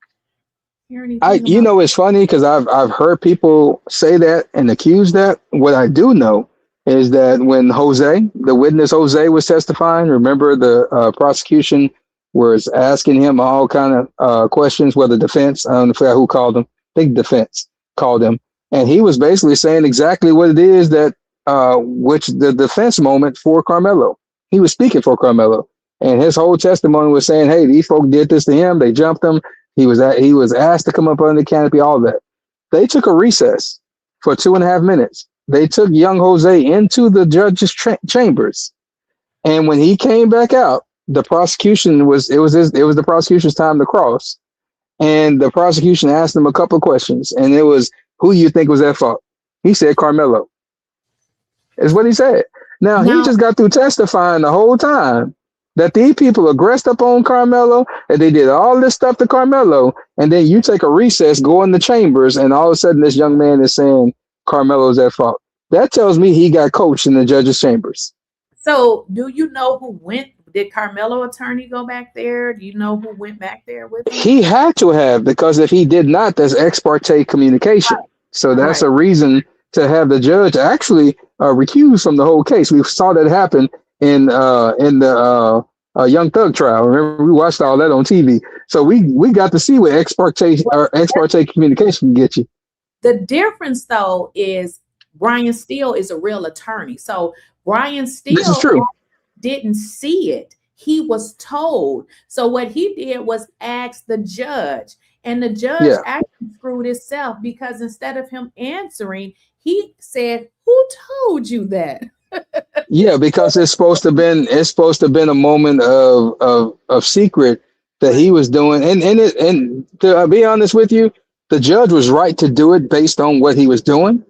hear anything? It's funny because I've heard people say that and accuse that. What I do know is that when the witness Jose was testifying, remember the prosecution was asking him all kind of questions, whether defense, I don't know who called him, I think defense called him, and he was basically saying exactly what it is that which the defense moment for Carmelo. He was speaking for Carmelo, and his whole testimony was saying, hey, these folk did this to him, they jumped him, he was asked to come up under the canopy, all that. They took a recess for 2.5 minutes. They took young Jose into the judge's chambers, and when he came back out, the prosecution it was the prosecution's time to cross. And the prosecution asked him a couple of questions, and it was, who you think was at fault? He said Carmelo. Is what he said. Now, he just got through testifying the whole time that these people aggressed up on Carmelo, and they did all this stuff to Carmelo, and then you take a recess, go in the chambers, and all of a sudden this young man is saying Carmelo's at fault. That tells me he got coached in the judge's chambers. So do you know who went? Did Carmelo attorney go back there? Do you know who went back there with him? He had to have, because if he did not, that's ex parte communication. Right. So that's a reason to have the judge actually recuse from the whole case. We saw that happen in the Young Thug trial. Remember, we watched all that on TV. So we got to see what ex parte communication can get you. The difference, though, is Brian Steele is a real attorney. So Brian Steele didn't see it. he was told. So what he did was ask the judge, and the judge Yeah. actually screwed himself, because instead of him answering, he said, "Who told you that?" Yeah, because it's supposed to have been a moment of secret that he was doing, and to be honest with you, the judge was right to do it based on what he was doing,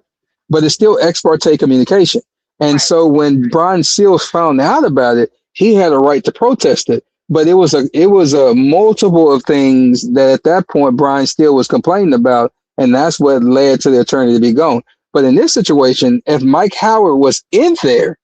but it's still ex parte communication. And so when Brian Seals found out about it, he had a right to protest it. But it was a multiple of things that at that point Brian Steele was complaining about, and that's what led to the attorney to be gone. But in this situation, if Mike Howard was in there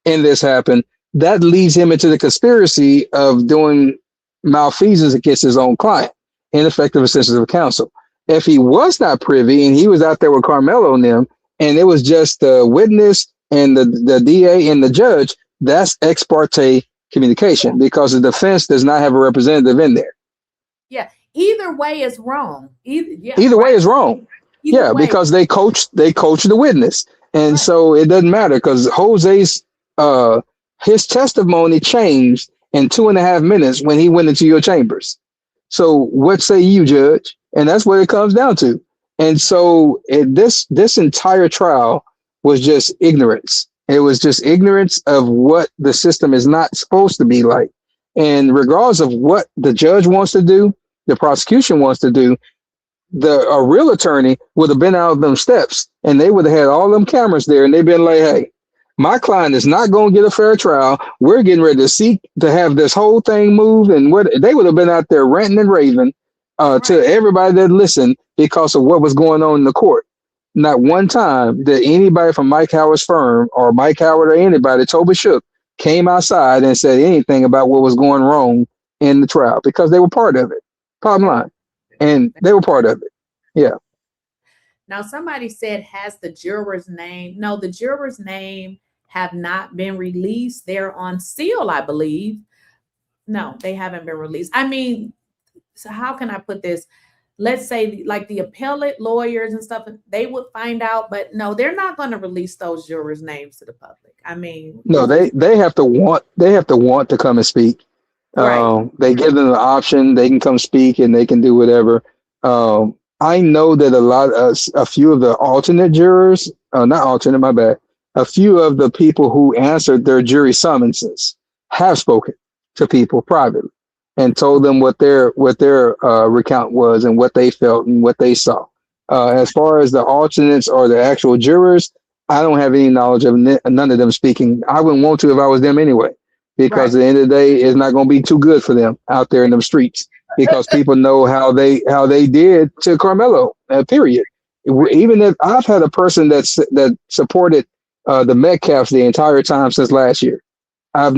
and this happened, that leads him into the conspiracy of doing malfeasance against his own client, ineffective assistance of counsel. If he was not privy and he was out there with Carmelo and them, and it was just the witness and the DA and the judge, that's ex parte communication, because the defense does not have a representative in there. Yeah, either way is wrong. Either way is wrong. Either way. Because they coach the witness, and so it doesn't matter, because Jose's his testimony changed in 2.5 minutes when he went into your chambers. So what say you, judge? And that's what it comes down to. And so this entire trial was just ignorance. It was just ignorance of what the system is not supposed to be like. And regardless of what the judge wants to do, the prosecution wants to do, a real attorney would have been out of them steps, and they would have had all them cameras there, and they've been like, hey, my client is not going to get a fair trial. We're getting ready to seek to have this whole thing moved. And what they would have been out there ranting and raving to everybody that listened because of what was going on in the court. Not one time did anybody from Mike Howard's firm or Mike Howard or anybody, Toby Shook, came outside and said anything about what was going wrong in the trial, because they were part of it. Bottom line. And they were part of it. Yeah. Now, somebody said, has the juror's name? No, the juror's name have not been released. They're on seal, I believe. No, they haven't been released. I mean, so how can I put this? Let's say like the appellate lawyers and stuff, they would find out, but no, they're not going to release those jurors' names to the public. I mean, no, they have to want to come and speak. They give them the option. They can come speak and they can do whatever. I know that a few of the alternate jurors, not alternate, my bad. A few of the people who answered their jury summonses have spoken to people privately and told them what their recount was and what they felt and what they saw. As far as the alternates or the actual jurors, I don't have any knowledge of none of them speaking. I wouldn't want to if I was them anyway, because at the end of the day, it's not going to be too good for them out there in them streets, because people know how they did to Carmelo. Period. Even if I've had a person that supported the Metcalfs the entire time since last year. I've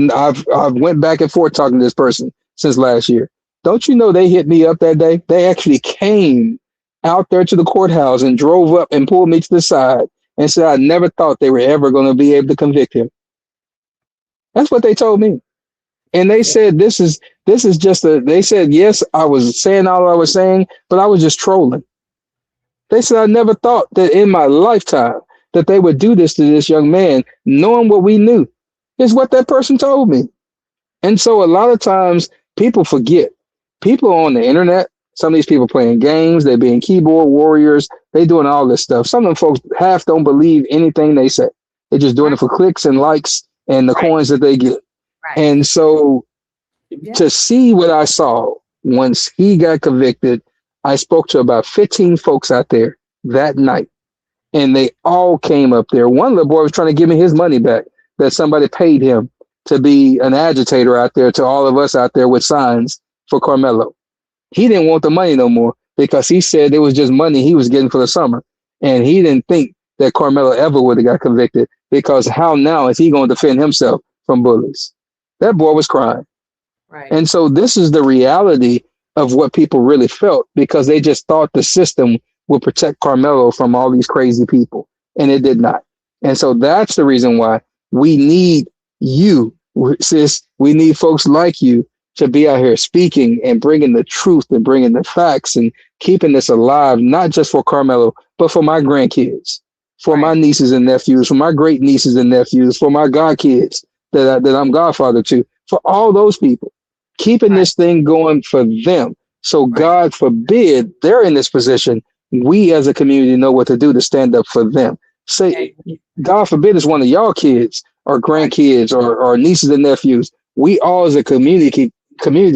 went back and forth talking to this person since last year. Don't you know they hit me up that day? They actually came out there to the courthouse and drove up and pulled me to the side and said, I never thought they were ever going to be able to convict him. That's what they told me. And they said, this is just they said, yes, I was saying all I was saying, but I was just trolling. They said, I never thought that in my lifetime that they would do this to this young man, knowing what we knew, is what that person told me. And so a lot of times people forget. People on the internet, some of these people playing games, they're being keyboard warriors, they doing all this stuff. Some of them folks half don't believe anything they say. They're just doing it for clicks and likes and the coins that they get. And so to see what I saw once he got convicted, I spoke to about 15 folks out there that night, and they all came up there. One little boy was trying to give me his money back that somebody paid him to be an agitator out there to all of us out there with signs for Carmelo. He didn't want the money no more because he said it was just money he was getting for the summer. And he didn't think that Carmelo ever would have got convicted, because how now is he going to defend himself from bullies? That boy was crying. And so this is the reality of what people really felt, because they just thought the system would protect Carmelo from all these crazy people, and it did not. And so that's the reason why we need you, sis. We need folks like you to be out here speaking and bringing the truth and bringing the facts and keeping this alive, not just for Carmelo, but for my grandkids, for my nieces and nephews, for my great nieces and nephews, for my godkids that I'm godfather to. for all those people, keeping this thing going for them. So God forbid they're in this position. We as a community know what to do to stand up for them. Say, God forbid it's one of y'all kids or grandkids or nieces and nephews. We all as a community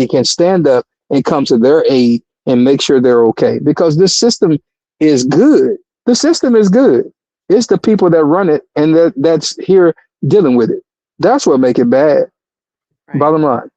can stand up and come to their aid and make sure they're okay. Because this system is good. The system is good. It's the people that run it and that's here dealing with it. That's what make it bad. Bottom line.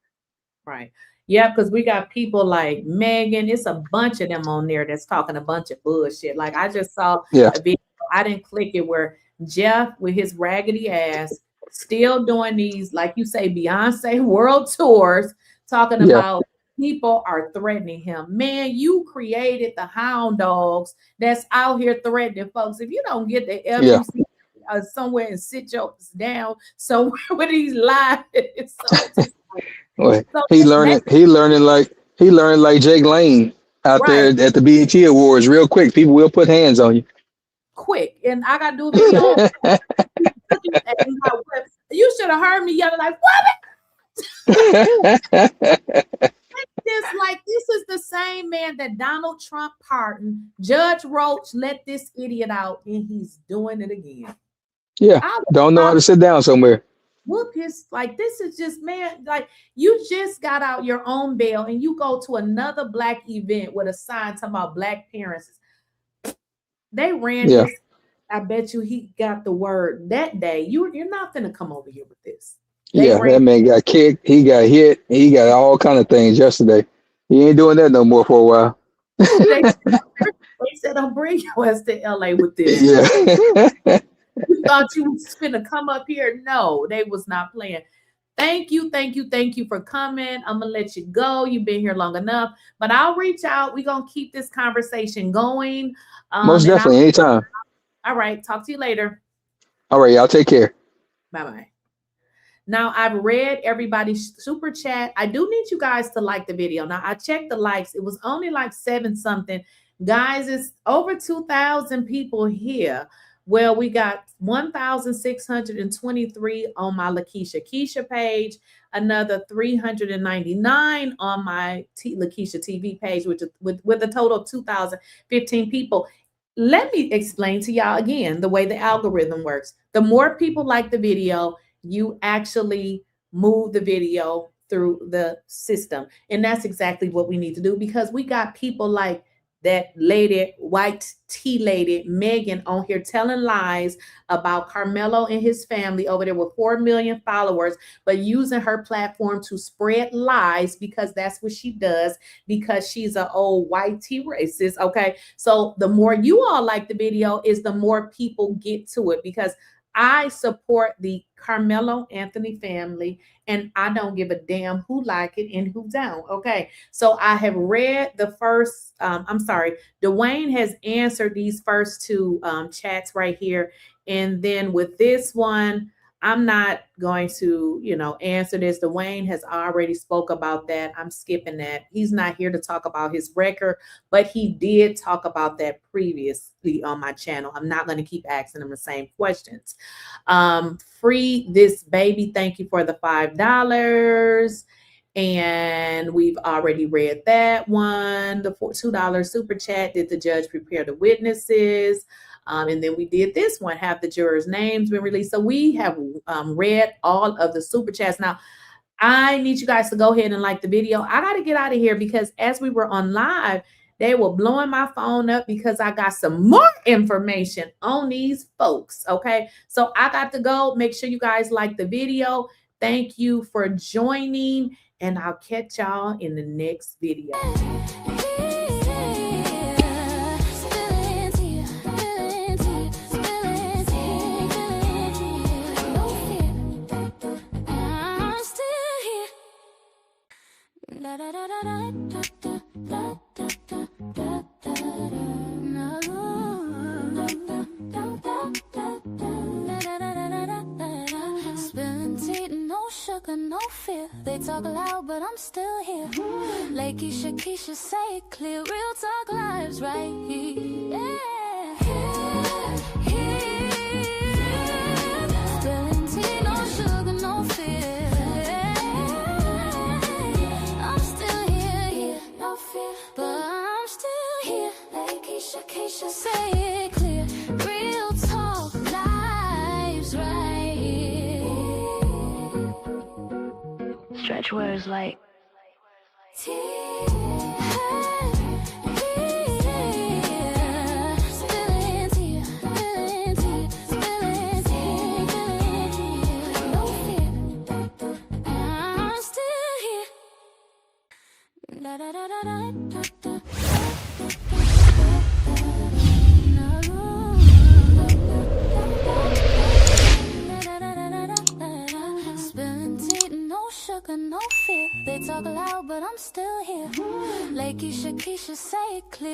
Right. Yeah, because we got people like Megan. It's a bunch of them on there that's talking a bunch of bullshit. Like I just saw a video. I didn't click it where Jeff with his raggedy ass still doing these, like you say, Beyonce world tours, talking about people are threatening him. Man, you created the hound dogs that's out here threatening folks. If you don't get the FUC somewhere and sit your down somewhere with these lies, he learning like Jake Lane out there at the BET Awards real quick. People will put hands on you. Quick. And I gotta do a video. You should have heard me yelling like, what? This is the same man that Donald Trump pardoned. Judge Roach let this idiot out and he's doing it again. Yeah. Don't know how to sit down somewhere. Whoop his, like, this is just, man, like, you just got out your own bail and you go to another black event with a sign talking about black parents. They ran this. I bet you he got the word that day. You're not gonna come over here with this. That man got kicked, he got hit, he got all kind of things yesterday. He ain't doing that no more for a while. They said, don't bring your ass to LA with this. You thought you was gonna come up here? No, they was not playing. Thank you for coming. I'm gonna let you go. You've been here long enough, but I'll reach out. We're gonna keep this conversation going. Most definitely, anytime. All right, talk to you later. All right, y'all take care. Bye-bye. Now, I've read everybody's super chat. I do need you guys to like the video. Now, I checked the likes. It was only like 7 something. Guys, it's over 2,000 people here. Well, we got 1,623 on my Lakeysha Keysha page, another 399 on my Lakeysha TV page, which is with a total of 2,015 people. Let me explain to y'all again the way the algorithm works. The more people like the video, you actually move the video through the system. And that's exactly what we need to do, because we got people like that lady, white tea lady, Megan, on here telling lies about Carmelo and his family over there with 4 million followers, but using her platform to spread lies because that's what she does, because she's an old white tea racist. Okay. So the more you all like the video is the more people get to it, because I support the Carmelo Anthony family and I don't give a damn who like it and who don't. Okay. So I have read the first, Dwayne has answered these first 2 chats right here. And then with this one, I'm not going to, answer this. Dwayne has already spoke about that. I'm skipping that. He's not here to talk about his record, but he did talk about that previously on my channel. I'm not going to keep asking him the same questions. Free this baby. Thank you for the $5. And we've already read that one. The $2 super chat. Did the judge prepare the witnesses? And then we did this one. Have the jurors' names been released? So we have read all of the super chats. Now, I need you guys to go ahead and like the video. I got to get out of here because as we were on live, they were blowing my phone up because I got some more information on these folks. Okay, so I got to go. Make sure you guys like the video. Thank you for joining, and I'll catch y'all in the next video. Spilling tea, no sugar, no fear. They talk loud, but I'm still here. Lakeysha Keysha, say it clear. Real talk lives right here. Spilling tea, no sugar, no fear. Watch words like no fear. They talk loud, but I'm still here. Lakeysha Keysha, say it clear.